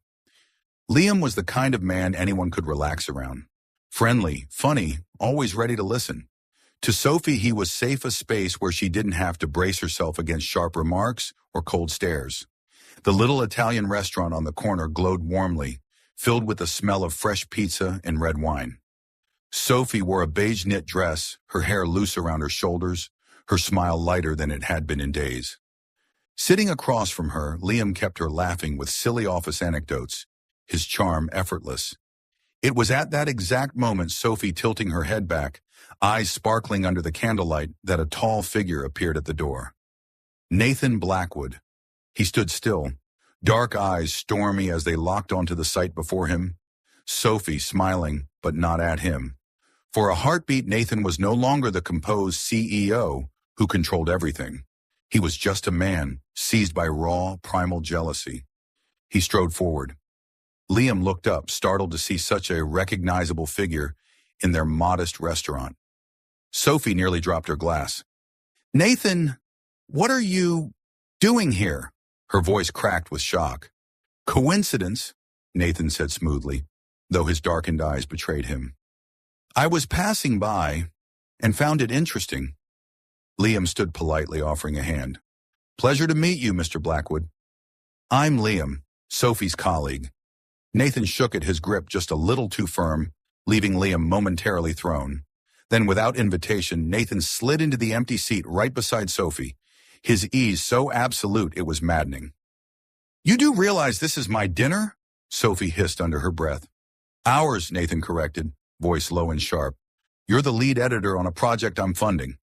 Liam was the kind of man anyone could relax around. Friendly, funny, always ready to listen. To Sophie, he was safe a space where she didn't have to brace herself against sharp remarks or cold stares. The little Italian restaurant on the corner glowed warmly, filled with the smell of fresh pizza and red wine. Sophie wore a beige knit dress, her hair loose around her shoulders, her smile lighter than it had been in days. Sitting across from her, Liam kept her laughing with silly office anecdotes, his charm effortless. It was at that exact moment, Sophie tilting her head back, eyes sparkling under the candlelight, that a tall figure appeared at the door. Nathan Blackwood. He stood still, dark eyes stormy as they locked onto the sight before him. Sophie smiling, but not at him. For a heartbeat, Nathan was no longer the composed CEO who controlled everything. He was just a man, seized by raw, primal jealousy. He strode forward. Liam looked up, startled to see such a recognizable figure in their modest restaurant. Sophie nearly dropped her glass. "Nathan, what are you doing here?" Her voice cracked with shock. "Coincidence," Nathan said smoothly, though his darkened eyes betrayed him. "I was passing by and found it interesting." Liam stood politely, offering a hand. "Pleasure to meet you, Mr. Blackwood." "I'm Liam, Sophie's colleague." Nathan shook at his grip just a little too firm, leaving Liam momentarily thrown. Then, without invitation, Nathan slid into the empty seat right beside Sophie, his ease so absolute it was maddening. "You do realize this is my dinner?" Sophie hissed under her breath. "Ours," Nathan corrected, voice low and sharp. "You're the lead editor on a project I'm funding.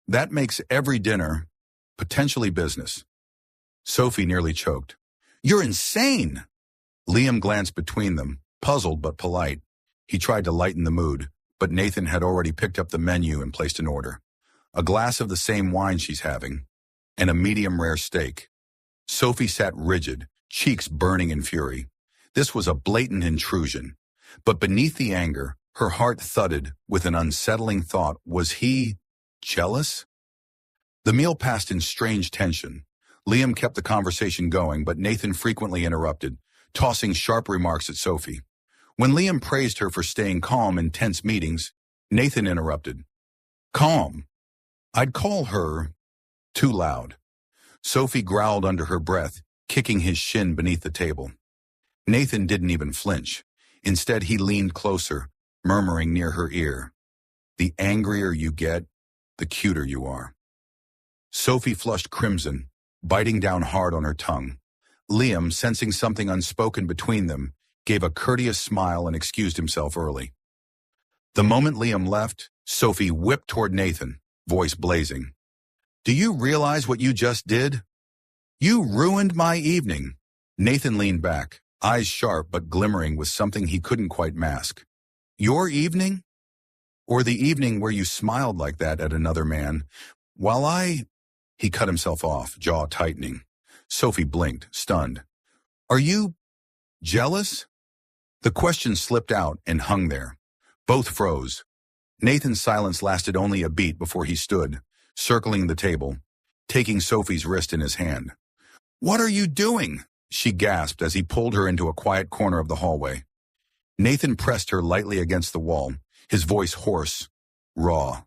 That makes every dinner potentially business." Sophie nearly choked. "You're insane!" Liam glanced between them, puzzled but polite. He tried to lighten the mood, but Nathan had already picked up the menu and placed an order. A glass of the same wine she's having, and a medium-rare steak. Sophie sat rigid, cheeks burning in fury. This was a blatant intrusion. But beneath the anger, her heart thudded with an unsettling thought. Was he jealous? The meal passed in strange tension. Liam kept the conversation going, but Nathan frequently interrupted, tossing sharp remarks at Sophie. When Liam praised her for staying calm in tense meetings, Nathan interrupted. "Calm? I'd call her too loud." Sophie growled under her breath, kicking his shin beneath the table. Nathan didn't even flinch. Instead, he leaned closer, murmuring near her ear, "The angrier you get, the cuter you are." Sophie flushed crimson, biting down hard on her tongue. Liam, sensing something unspoken between them, gave a courteous smile and excused himself early. The moment Liam left, Sophie whipped toward Nathan, voice blazing. "Do you realize what you just did? You ruined my evening." Nathan leaned back, eyes sharp but glimmering with something he couldn't quite mask. "Your evening? Or the evening where you smiled like that at another man, while I—" He cut himself off, jaw tightening. Sophie blinked, stunned. "Are you jealous?" The question slipped out and hung there. Both froze. Nathan's silence lasted only a beat before he stood, circling the table, taking Sophie's wrist in his hand. "What are you doing?" she gasped as he pulled her into a quiet corner of the hallway. Nathan pressed her lightly against the wall, his voice hoarse, raw.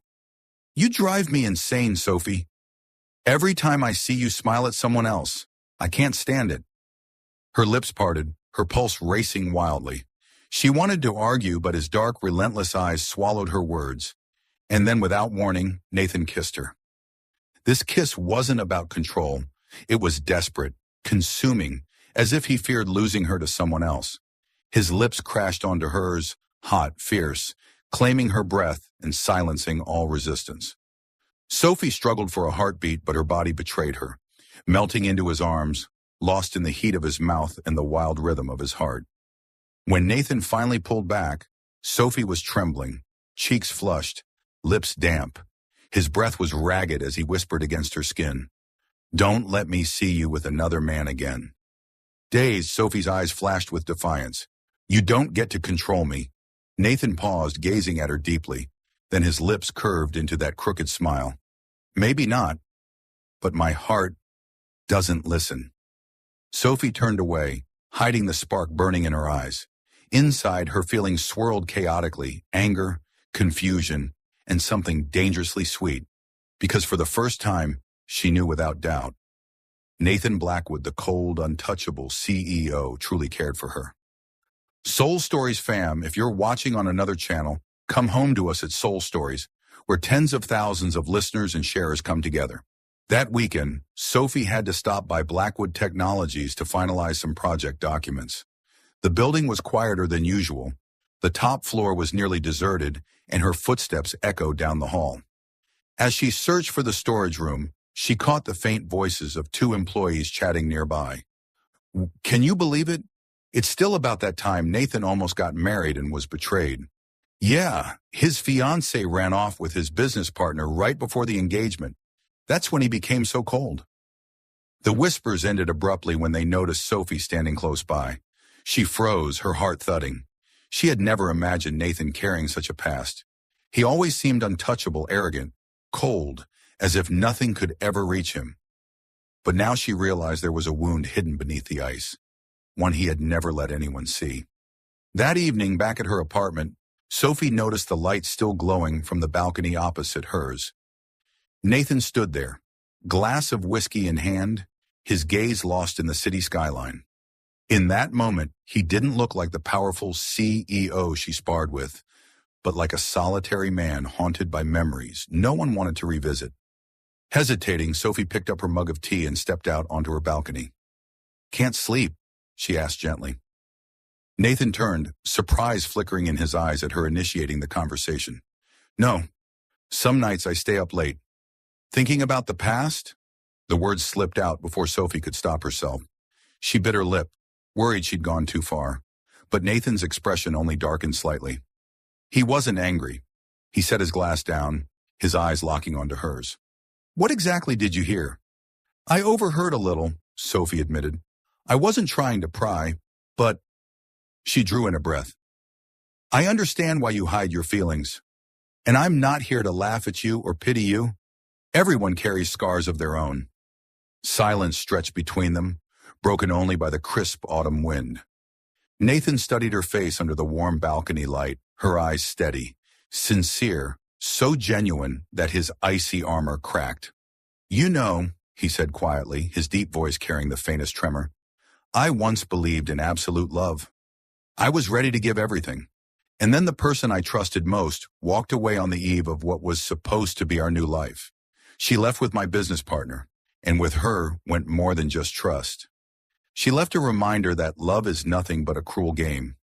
"You drive me insane, Sophie. Every time I see you smile at someone else, I can't stand it." Her lips parted, her pulse racing wildly. She wanted to argue, but his dark, relentless eyes swallowed her words. And then, without warning, Nathan kissed her. This kiss wasn't about control. It was desperate, consuming, as if he feared losing her to someone else. His lips crashed onto hers, hot, fierce, claiming her breath and silencing all resistance. Sophie struggled for a heartbeat, but her body betrayed her, melting into his arms, lost in the heat of his mouth and the wild rhythm of his heart. When Nathan finally pulled back, Sophie was trembling, cheeks flushed, lips damp. His breath was ragged as he whispered against her skin, "Don't let me see you with another man again." Dazed, Sophie's eyes flashed with defiance. "You don't get to control me." Nathan paused, gazing at her deeply. Then his lips curved into that crooked smile. Maybe not, but my heart doesn't listen. Sophie turned away, hiding the spark burning in her eyes. Inside, her feelings swirled chaotically, anger, confusion, and something dangerously sweet, because for the first time, she knew without doubt. Nathan Blackwood, the cold, untouchable CEO, truly cared for her. Soul Stories fam, if you're watching on another channel, come home to us at Soul Stories, where tens of thousands of listeners and sharers come together. That weekend, Sophie had to stop by Blackwood Technologies to finalize some project documents. The building was quieter than usual. The top floor was nearly deserted, and her footsteps echoed down the hall. As she searched for the storage room, she caught the faint voices of two employees chatting nearby. Can you believe it? It's still about that time Nathan almost got married and was betrayed. Yeah, his fiancée ran off with his business partner right before the engagement. That's when he became so cold. The whispers ended abruptly when they noticed Sophie standing close by. She froze, her heart thudding. She had never imagined Nathan carrying such a past. He always seemed untouchable, arrogant, cold, as if nothing could ever reach him. But now she realized there was a wound hidden beneath the ice, one he had never let anyone see. That evening, back at her apartment, Sophie noticed the light still glowing from the balcony opposite hers. Nathan stood there, glass of whiskey in hand, his gaze lost in the city skyline. In that moment, he didn't look like the powerful CEO she sparred with, but like a solitary man haunted by memories no one wanted to revisit. Hesitating, Sophie picked up her mug of tea and stepped out onto her balcony. "Can't sleep?" she asked gently. Nathan turned, surprise flickering in his eyes at her initiating the conversation. "No. Some nights I stay up late. Thinking about the past?" The words slipped out before Sophie could stop herself. She bit her lip, worried she'd gone too far. But Nathan's expression only darkened slightly. He wasn't angry. He set his glass down, his eyes locking onto hers. "What exactly did you hear?" "I overheard a little," Sophie admitted. "I wasn't trying to pry, but—" She drew in a breath. "I understand why you hide your feelings. And I'm not here to laugh at you or pity you. Everyone carries scars of their own." Silence stretched between them, broken only by the crisp autumn wind. Nathan studied her face under the warm balcony light, her eyes steady, sincere, so genuine that his icy armor cracked. "You know," he said quietly, his deep voice carrying the faintest tremor, "I once believed in absolute love. I was ready to give everything. And then the person I trusted most walked away on the eve of what was supposed to be our new life. She left with my business partner, and with her went more than just trust. She left a reminder that love is nothing but a cruel game."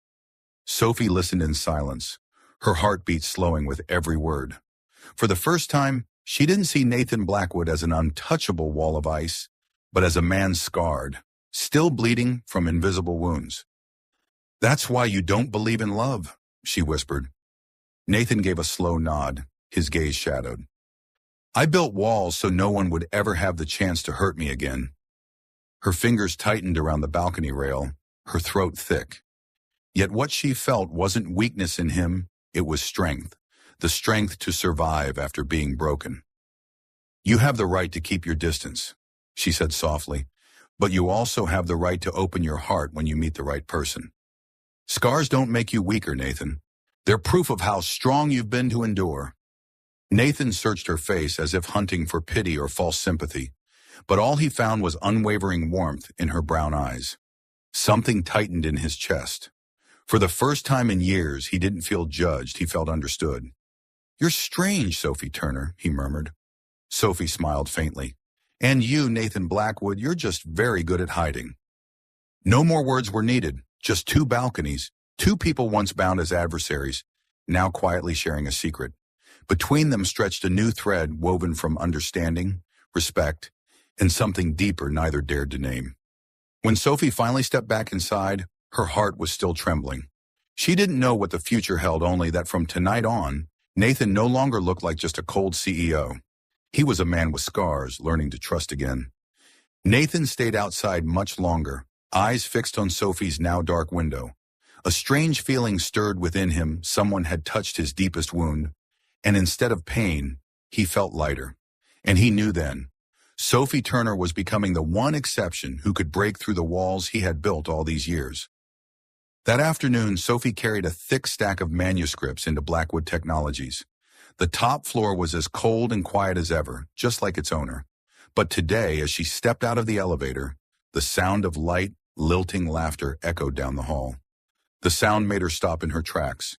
Sophie listened in silence, her heartbeat slowing with every word. For the first time, she didn't see Nathan Blackwood as an untouchable wall of ice, but as a man scarred, still bleeding from invisible wounds. "That's why you don't believe in love," she whispered. Nathan gave a slow nod, his gaze shadowed. "I built walls so no one would ever have the chance to hurt me again." Her fingers tightened around the balcony rail, her throat thick. Yet what she felt wasn't weakness in him, it was strength, the strength to survive after being broken. "You have the right to keep your distance," she said softly, "but you also have the right to open your heart when you meet the right person. Scars don't make you weaker, Nathan. They're proof of how strong you've been to endure." Nathan searched her face as if hunting for pity or false sympathy, but all he found was unwavering warmth in her brown eyes. Something tightened in his chest. For the first time in years, he didn't feel judged, he felt understood. "You're strange, Sophie Turner," he murmured. Sophie smiled faintly. "And you, Nathan Blackwood, you're just very good at hiding." No more words were needed, just two balconies, two people once bound as adversaries, now quietly sharing a secret. Between them stretched a new thread woven from understanding, respect, and something deeper neither dared to name. When Sophie finally stepped back inside, her heart was still trembling. She didn't know what the future held, only that from tonight on, Nathan no longer looked like just a cold CEO. He was a man with scars, learning to trust again. Nathan stayed outside much longer, eyes fixed on Sophie's now dark window. A strange feeling stirred within him, someone had touched his deepest wound, And instead of pain, he felt lighter. And he knew then, Sophie Turner was becoming the one exception who could break through the walls he had built all these years. That afternoon, Sophie carried a thick stack of manuscripts into Blackwood Technologies. The top floor was as cold and quiet as ever, just like its owner. But today, as she stepped out of the elevator, the sound of light, lilting laughter echoed down the hall. The sound made her stop in her tracks.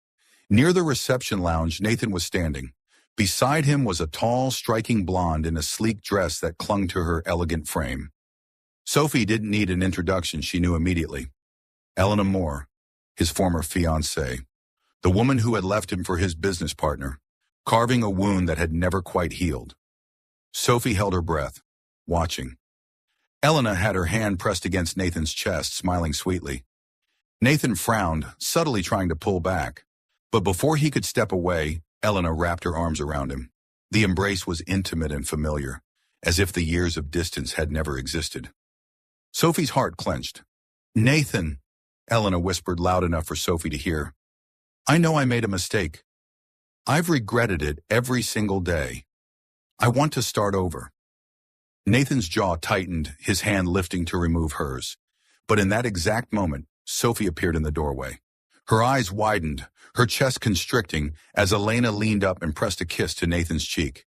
Near the reception lounge, Nathan was standing. Beside him was a tall, striking blonde in a sleek dress that clung to her elegant frame. Sophie didn't need an introduction, she knew immediately. Elena Moore, his former fiancée, the woman who had left him for his business partner, carving a wound that had never quite healed. Sophie held her breath, watching. Elena had her hand pressed against Nathan's chest, smiling sweetly. Nathan frowned, subtly trying to pull back. But before he could step away, Elena wrapped her arms around him. The embrace was intimate and familiar, as if the years of distance had never existed. Sophie's heart clenched. "Nathan," Elena whispered loud enough for Sophie to hear. "I know I made a mistake. I've regretted it every single day. I want to start over." Nathan's jaw tightened, his hand lifting to remove hers. But in that exact moment, Sophie appeared in the doorway. Her eyes widened, her chest constricting, as Elena leaned up and pressed a kiss to Nathan's cheek.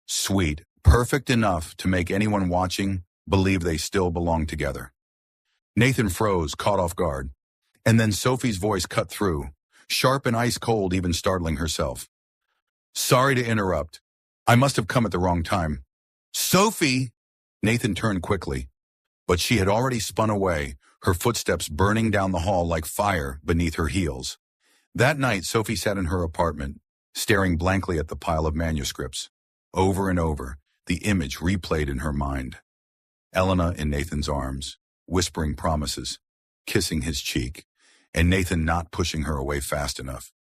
Sweet, perfect enough to make anyone watching believe they still belonged together. Nathan froze, caught off guard. And then Sophie's voice cut through, sharp and ice cold, even startling herself. "Sorry to interrupt. I must have come at the wrong time." "Sophie!" Nathan turned quickly, but she had already spun away, her footsteps burning down the hall like fire beneath her heels. That night, Sophie sat in her apartment, staring blankly at the pile of manuscripts. Over and over, the image replayed in her mind. Elena in Nathan's arms, whispering promises, kissing his cheek, and Nathan not pushing her away fast enough.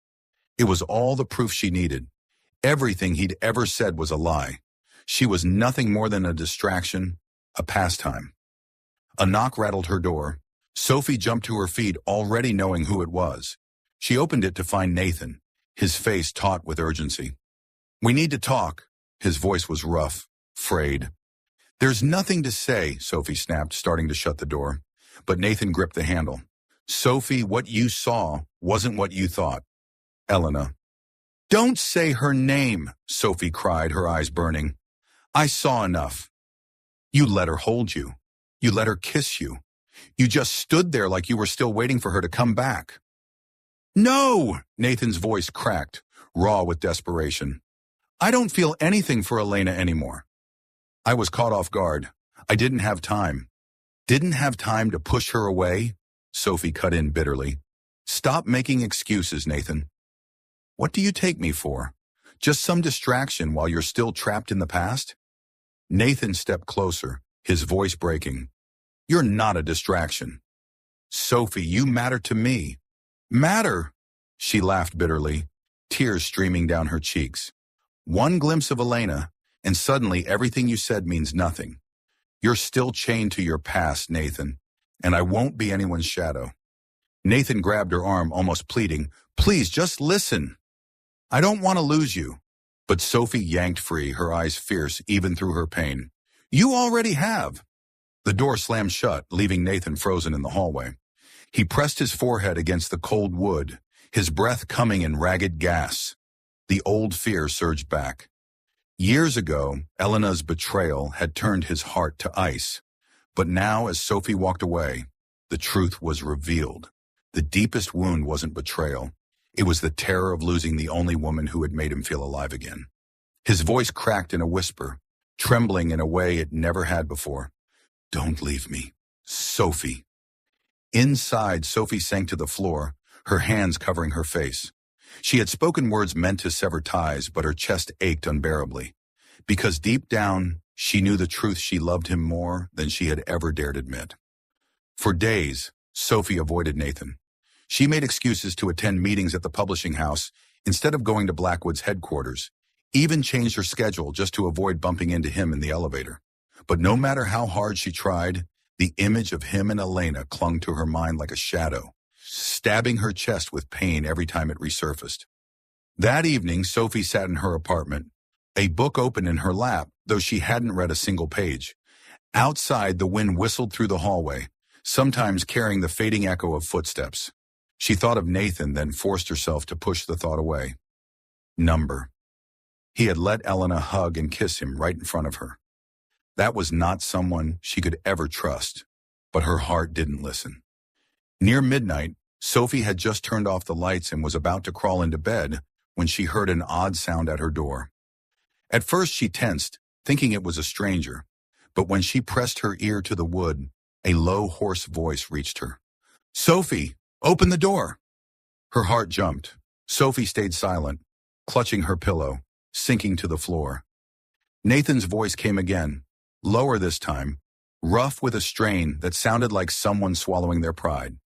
It was all the proof she needed. Everything he'd ever said was a lie. She was nothing more than a distraction, a pastime. A knock rattled her door. Sophie jumped to her feet, already knowing who it was. She opened it to find Nathan, his face taut with urgency. "We need to talk." His voice was rough, frayed. "There's nothing to say," Sophie snapped, starting to shut the door. But Nathan gripped the handle. "Sophie, what you saw wasn't what you thought." "Elena." "Don't say her name," Sophie cried, her eyes burning. "I saw enough. You let her hold you. You let her kiss you. You just stood there like you were still waiting for her to come back." "No!" Nathan's voice cracked, raw with desperation. "I don't feel anything for Elena anymore." I was caught off guard. I didn't have time. "Didn't have time to push her away?" Sophie cut in bitterly. "Stop making excuses, Nathan. What do you take me for? Just some distraction while you're still trapped in the past?" Nathan stepped closer, his voice breaking. "You're not a distraction. Sophie, you matter to me." "Matter?" She laughed bitterly, tears streaming down her cheeks. "One glimpse of Elena, and suddenly everything you said means nothing. You're still chained to your past, Nathan, and I won't be anyone's shadow." Nathan grabbed her arm, almost pleading, "Please, just listen. I don't want to lose you." But Sophie yanked free, her eyes fierce even through her pain. "You already have." The door slammed shut, leaving Nathan frozen in the hallway. He pressed his forehead against the cold wood, his breath coming in ragged gasps. The old fear surged back. Years ago, Elena's betrayal had turned his heart to ice. But now, as Sophie walked away, the truth was revealed. The deepest wound wasn't betrayal. It was the terror of losing the only woman who had made him feel alive again. His voice cracked in a whisper, trembling in a way it never had before. "Don't leave me, Sophie." Inside, Sophie sank to the floor, her hands covering her face. She had spoken words meant to sever ties, but her chest ached unbearably. Because deep down, she knew the truth: she loved him more than she had ever dared admit. For days, Sophie avoided Nathan. She made excuses to attend meetings at the publishing house instead of going to Blackwood's headquarters, even changed her schedule just to avoid bumping into him in the elevator. But no matter how hard she tried, the image of him and Elena clung to her mind like a shadow, stabbing her chest with pain every time it resurfaced. That evening, Sophie sat in her apartment, a book open in her lap, though she hadn't read a single page. Outside, the wind whistled through the hallway, sometimes carrying the fading echo of footsteps. She thought of Nathan, then forced herself to push the thought away. Number. He had let Elena hug and kiss him right in front of her. That was not someone she could ever trust, but her heart didn't listen. Near midnight, Sophie had just turned off the lights and was about to crawl into bed when she heard an odd sound at her door. At first she tensed, thinking it was a stranger, but when she pressed her ear to the wood, a low, hoarse voice reached her. "Sophie, open the door!" Her heart jumped. Sophie stayed silent, clutching her pillow, sinking to the floor. Nathan's voice came again, lower this time, rough with a strain that sounded like someone swallowing their pride.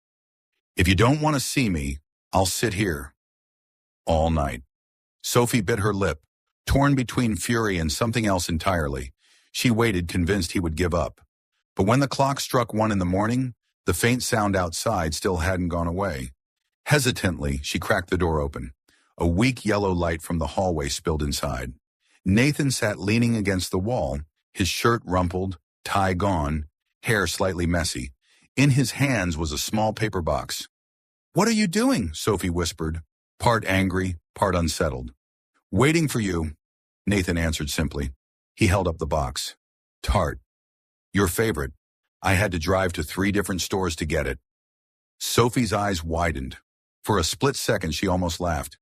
"If you don't want to see me, I'll sit here all night." Sophie bit her lip, torn between fury and something else entirely. She waited, convinced he would give up. But when the clock struck 1 in the morning, the faint sound outside still hadn't gone away. Hesitantly, she cracked the door open. A weak yellow light from the hallway spilled inside. Nathan sat leaning against the wall, his shirt rumpled, tie gone, hair slightly messy. In his hands was a small paper box. "What are you doing?" Sophie whispered, part angry, part unsettled. "Waiting for you," Nathan answered simply. He held up the box. "Tart. Your favorite. I had to drive to 3 different stores to get it." Sophie's eyes widened. For a split second, she almost laughed.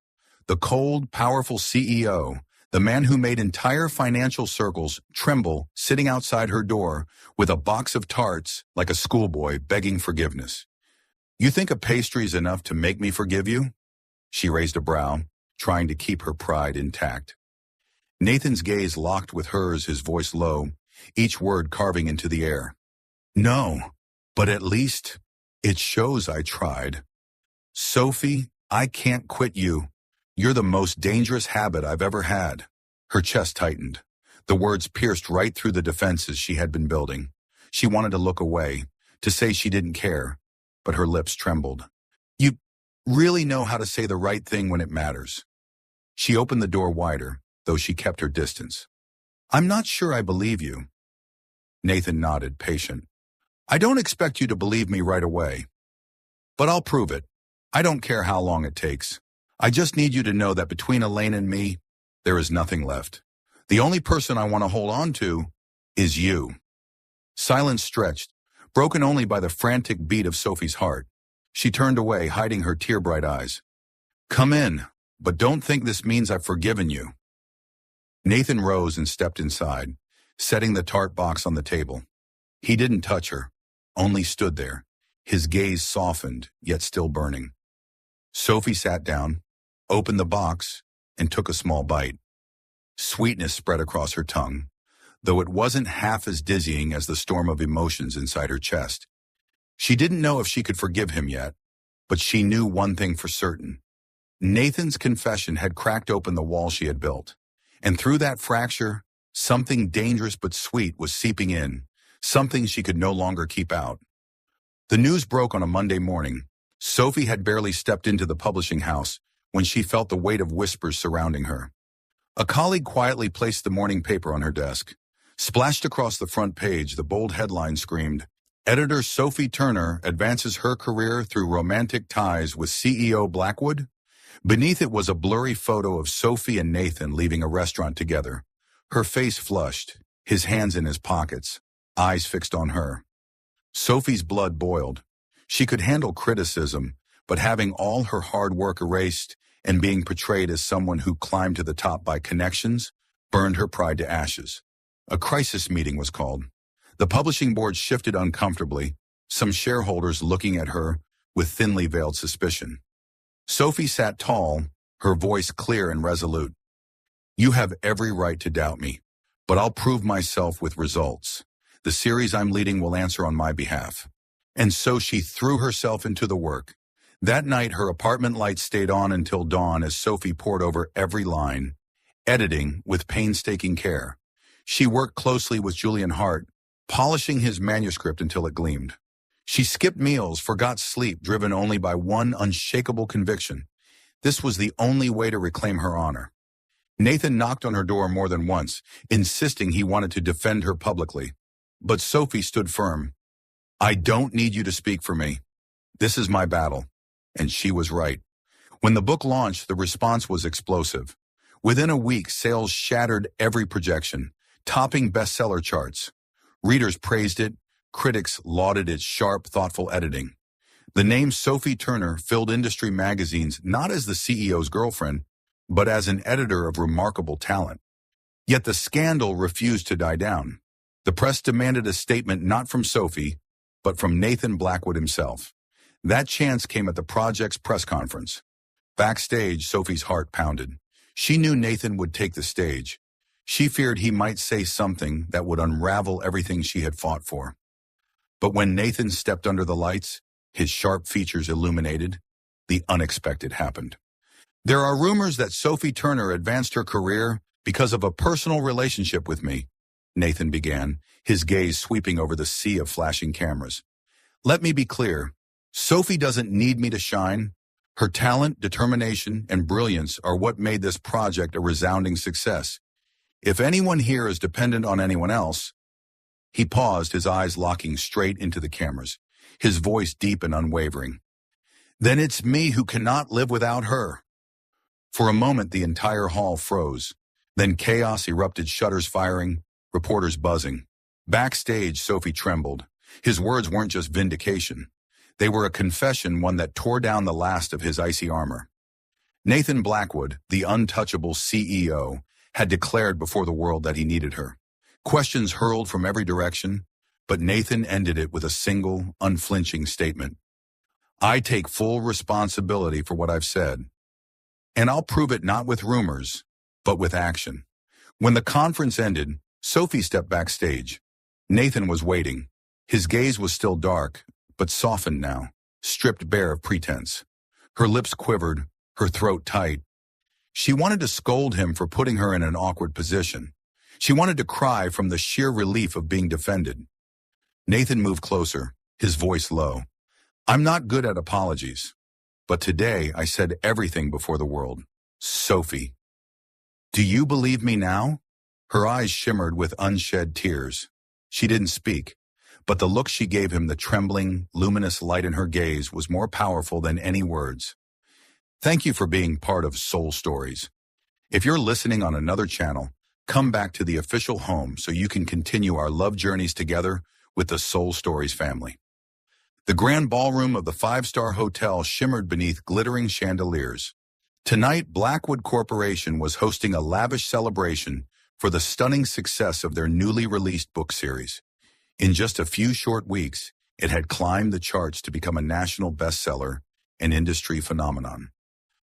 The cold, powerful CEO, the man who made entire financial circles tremble, sitting outside her door with a box of tarts like a schoolboy begging forgiveness. "You think a pastry's enough to make me forgive you?" She raised a brow, trying to keep her pride intact. Nathan's gaze locked with hers, his voice low, each word carving into the air. "No, but at least it shows I tried. Sophie, I can't quit you. You're the most dangerous habit I've ever had." Her chest tightened. The words pierced right through the defenses she had been building. She wanted to look away, to say she didn't care, but her lips trembled. "You really know how to say the right thing when it matters." She opened the door wider, though she kept her distance. "I'm not sure I believe you." Nathan nodded, patient. "I don't expect you to believe me right away, but I'll prove it. I don't care how long it takes. I just need you to know that between Elaine and me, there is nothing left. The only person I want to hold on to is you." Silence stretched, broken only by the frantic beat of Sophie's heart. She turned away, hiding her tear-bright eyes. "Come in, but don't think this means I've forgiven you." Nathan rose and stepped inside, setting the tart box on the table. He didn't touch her, only stood there, his gaze softened, yet still burning. Sophie sat down, opened the box, and took a small bite. Sweetness spread across her tongue, though it wasn't half as dizzying as the storm of emotions inside her chest. She didn't know if she could forgive him yet, but she knew one thing for certain. Nathan's confession had cracked open the wall she had built, and through that fracture, something dangerous but sweet was seeping in, something she could no longer keep out. The news broke on a Monday morning. Sophie had barely stepped into the publishing house when she felt the weight of whispers surrounding her. A colleague quietly placed the morning paper on her desk. Splashed across the front page, the bold headline screamed, "Editor Sophie Turner advances her career through romantic ties with CEO Blackwood." Beneath it was a blurry photo of Sophie and Nathan leaving a restaurant together. Her face flushed, his hands in his pockets, eyes fixed on her. Sophie's blood boiled. She could handle criticism, but having all her hard work erased and being portrayed as someone who climbed to the top by connections burned her pride to ashes. A crisis meeting was called. The publishing board shifted uncomfortably, some shareholders looking at her with thinly veiled suspicion. Sophie sat tall, her voice clear and resolute. "You have every right to doubt me, but I'll prove myself with results. The series I'm leading will answer on my behalf." And so she threw herself into the work. That night, her apartment lights stayed on until dawn as Sophie pored over every line, editing with painstaking care. She worked closely with Julian Hart, polishing his manuscript until it gleamed. She skipped meals, forgot sleep, driven only by one unshakable conviction. This was the only way to reclaim her honor. Nathan knocked on her door more than once, insisting he wanted to defend her publicly. But Sophie stood firm. "I don't need you to speak for me. This is my battle." And she was right. When the book launched, the response was explosive. Within a week, sales shattered every projection, topping bestseller charts. Readers praised it. Critics lauded its sharp, thoughtful editing. The name Sophie Turner filled industry magazines not as the CEO's girlfriend, but as an editor of remarkable talent. Yet the scandal refused to die down. The press demanded a statement not from Sophie, but from Nathan Blackwood himself. That chance came at the project's press conference. Backstage, Sophie's heart pounded. She knew Nathan would take the stage. She feared he might say something that would unravel everything she had fought for. But when Nathan stepped under the lights, his sharp features illuminated, the unexpected happened. "There are rumors that Sophie Turner advanced her career because of a personal relationship with me," Nathan began, his gaze sweeping over the sea of flashing cameras. "Let me be clear. Sophie doesn't need me to shine. Her talent, determination, and brilliance are what made this project a resounding success. If anyone here is dependent on anyone else—" He paused, his eyes locking straight into the cameras, his voice deep and unwavering. "Then it's me who cannot live without her." For a moment, the entire hall froze. Then chaos erupted, shutters firing, reporters buzzing. Backstage, Sophie trembled. His words weren't just vindication. They were a confession, one that tore down the last of his icy armor. Nathan Blackwood, the untouchable CEO, had declared before the world that he needed her. Questions hurled from every direction, but Nathan ended it with a single, unflinching statement. "I take full responsibility for what I've said. And I'll prove it not with rumors, but with action." When the conference ended, Sophie stepped backstage. Nathan was waiting. His gaze was still dark, but softened now, stripped bare of pretense. Her lips quivered, her throat tight. She wanted to scold him for putting her in an awkward position. She wanted to cry from the sheer relief of being defended. Nathan moved closer, his voice low. "I'm not good at apologies, but today I said everything before the world. Sophie, do you believe me now?" Her eyes shimmered with unshed tears. She didn't speak, but the look she gave him, the trembling, luminous light in her gaze, was more powerful than any words. Thank you for being part of Soul Stories. If you're listening on another channel, come back to the official home so you can continue our love journeys together with the Soul Stories family. The grand ballroom of the five-star hotel shimmered beneath glittering chandeliers. Tonight, Blackwood Corporation was hosting a lavish celebration for the stunning success of their newly released book series. In just a few short weeks, it had climbed the charts to become a national bestseller, an industry phenomenon.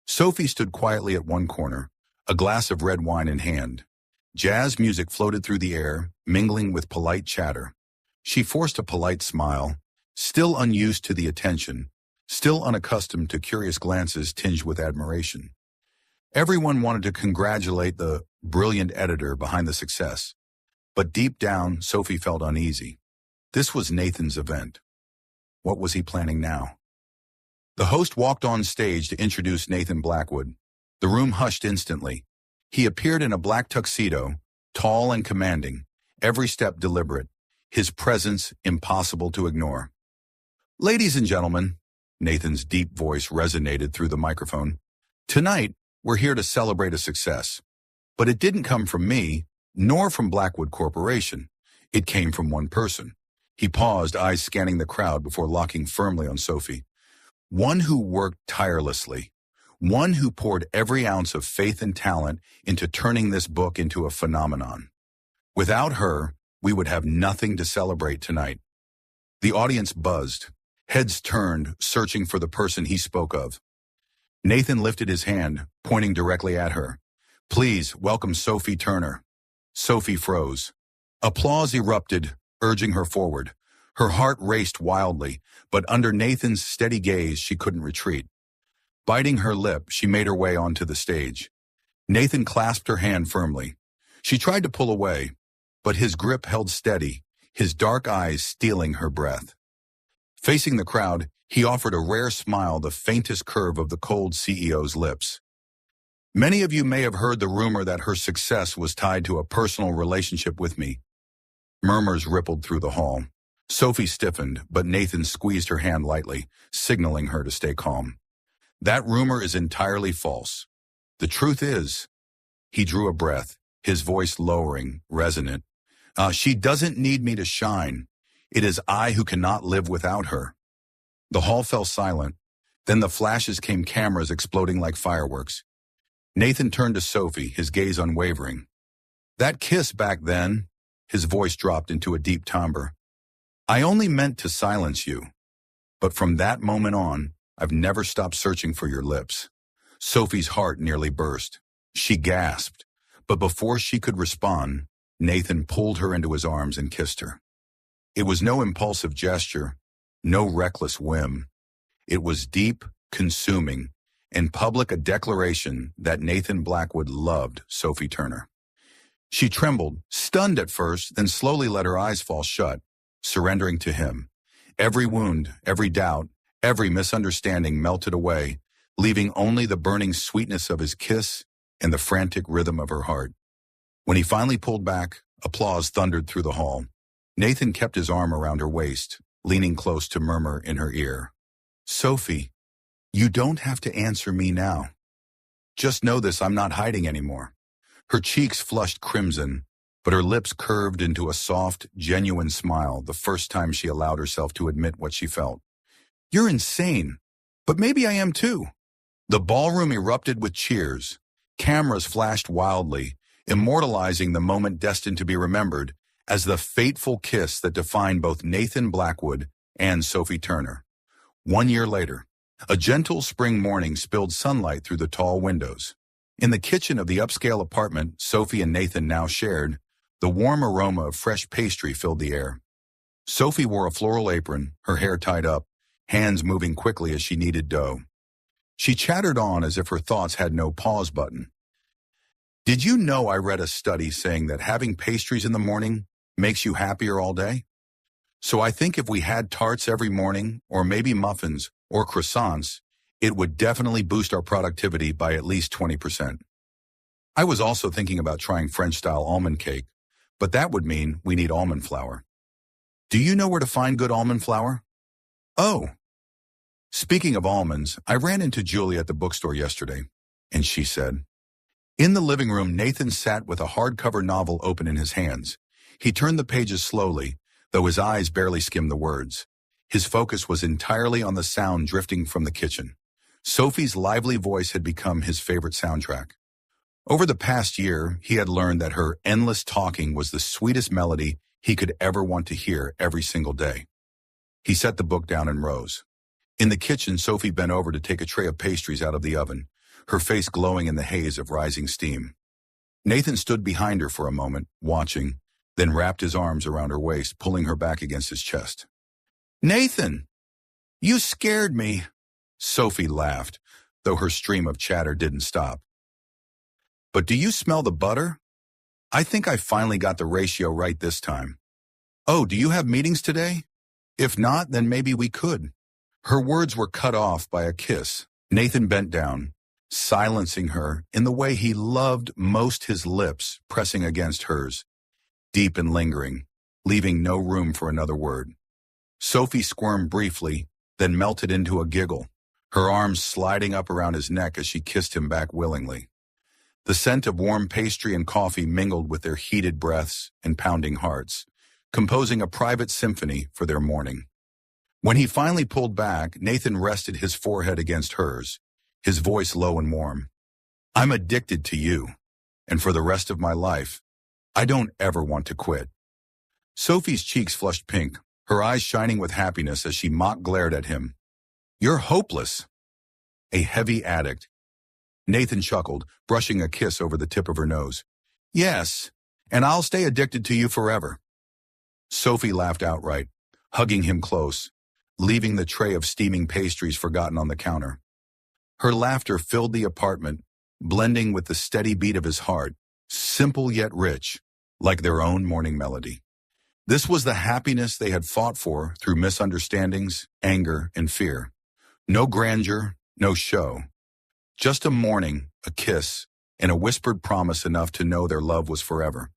Sophie stood quietly at one corner, a glass of red wine in hand. Jazz music floated through the air, mingling with polite chatter. She forced a polite smile, still unused to the attention, still unaccustomed to curious glances tinged with admiration. Everyone wanted to congratulate the brilliant editor behind the success. But deep down, Sophie felt uneasy. This was Nathan's event. What was he planning now? The host walked on stage to introduce Nathan Blackwood. The room hushed instantly. He appeared in a black tuxedo, tall and commanding, every step deliberate, his presence impossible to ignore. "Ladies and gentlemen," Nathan's deep voice resonated through the microphone, "tonight, we're here to celebrate a success. But it didn't come from me, nor from Blackwood Corporation. It came from one person." He paused, eyes scanning the crowd before locking firmly on Sophie. "One who worked tirelessly. One who poured every ounce of faith and talent into turning this book into a phenomenon. Without her, we would have nothing to celebrate tonight." The audience buzzed, heads turned, searching for the person he spoke of. Nathan lifted his hand, pointing directly at her. "Please welcome Sophie Turner." Sophie froze. Applause erupted, urging her forward. Her heart raced wildly, but under Nathan's steady gaze, she couldn't retreat. Biting her lip, she made her way onto the stage. Nathan clasped her hand firmly. She tried to pull away, but his grip held steady, his dark eyes stealing her breath. Facing the crowd, he offered a rare smile, the faintest curve of the cold CEO's lips. Many of you may have heard the rumor that her success was tied to a personal relationship with me. Murmurs rippled through the hall. Sophie stiffened, but Nathan squeezed her hand lightly, signaling her to stay calm. That rumor is entirely false. The truth is, he drew a breath, his voice lowering, resonant. She doesn't need me to shine. It is I who cannot live without her. The hall fell silent. Then the flashes came, cameras exploding like fireworks. Nathan turned to Sophie, his gaze unwavering. That kiss back then, his voice dropped into a deep timbre. I only meant to silence you. But from that moment on, I've never stopped searching for your lips. Sophie's heart nearly burst. She gasped, but before she could respond, Nathan pulled her into his arms and kissed her. It was no impulsive gesture, no reckless whim. It was deep, consuming, in public, a declaration that Nathan Blackwood loved Sophie Turner. She trembled, stunned at first, then slowly let her eyes fall shut, surrendering to him. Every wound, every doubt, every misunderstanding melted away, leaving only the burning sweetness of his kiss and the frantic rhythm of her heart. When he finally pulled back, applause thundered through the hall. Nathan kept his arm around her waist, leaning close to murmur in her ear. Sophie, you don't have to answer me now. Just know this, I'm not hiding anymore. Her cheeks flushed crimson, but her lips curved into a soft, genuine smile the first time she allowed herself to admit what she felt. You're insane, but maybe I am too. The ballroom erupted with cheers. Cameras flashed wildly, immortalizing the moment destined to be remembered as the fateful kiss that defined both Nathan Blackwood and Sophie Turner. 1 year later, a gentle spring morning spilled sunlight through the tall windows. In the kitchen of the upscale apartment Sophie and Nathan now shared, the warm aroma of fresh pastry filled the air. Sophie wore a floral apron, her hair tied up, hands moving quickly as she kneaded dough. She chattered on as if her thoughts had no pause button. Did you know I read a study saying that having pastries in the morning makes you happier all day? So I think if we had tarts every morning, or maybe muffins, or croissants, it would definitely boost our productivity by at least 20%. I was also thinking about trying French-style almond cake, but that would mean we need almond flour. Do you know where to find good almond flour? Oh, speaking of almonds, I ran into Julie at the bookstore yesterday, and she said. In the living room, Nathan sat with a hardcover novel open in his hands. He turned the pages slowly, though his eyes barely skimmed the words. His focus was entirely on the sound drifting from the kitchen. Sophie's lively voice had become his favorite soundtrack. Over the past year, he had learned that her endless talking was the sweetest melody he could ever want to hear every single day. He set the book down and rose. In the kitchen, Sophie bent over to take a tray of pastries out of the oven, her face glowing in the haze of rising steam. Nathan stood behind her for a moment, watching, then wrapped his arms around her waist, pulling her back against his chest. Nathan, you scared me. Sophie laughed, though her stream of chatter didn't stop. But do you smell the butter? I think I finally got the ratio right this time. Oh, do you have meetings today? If not, then maybe we could. Her words were cut off by a kiss. Nathan bent down, silencing her in the way he loved most, his lips pressing against hers, deep and lingering, leaving no room for another word. Sophie squirmed briefly, then melted into a giggle, her arms sliding up around his neck as she kissed him back willingly. The scent of warm pastry and coffee mingled with their heated breaths and pounding hearts, composing a private symphony for their morning. When he finally pulled back, Nathan rested his forehead against hers, his voice low and warm. I'm addicted to you, and for the rest of my life, I don't ever want to quit. Sophie's cheeks flushed pink, her eyes shining with happiness as she mock glared at him. You're hopeless. A heavy addict. Nathan chuckled, brushing a kiss over the tip of her nose. Yes, and I'll stay addicted to you forever. Sophie laughed outright, hugging him close, leaving the tray of steaming pastries forgotten on the counter. Her laughter filled the apartment, blending with the steady beat of his heart, simple yet rich, like their own morning melody. This was the happiness they had fought for through misunderstandings, anger, and fear. No grandeur, no show. Just a morning, a kiss, and a whispered promise enough to know their love was forever.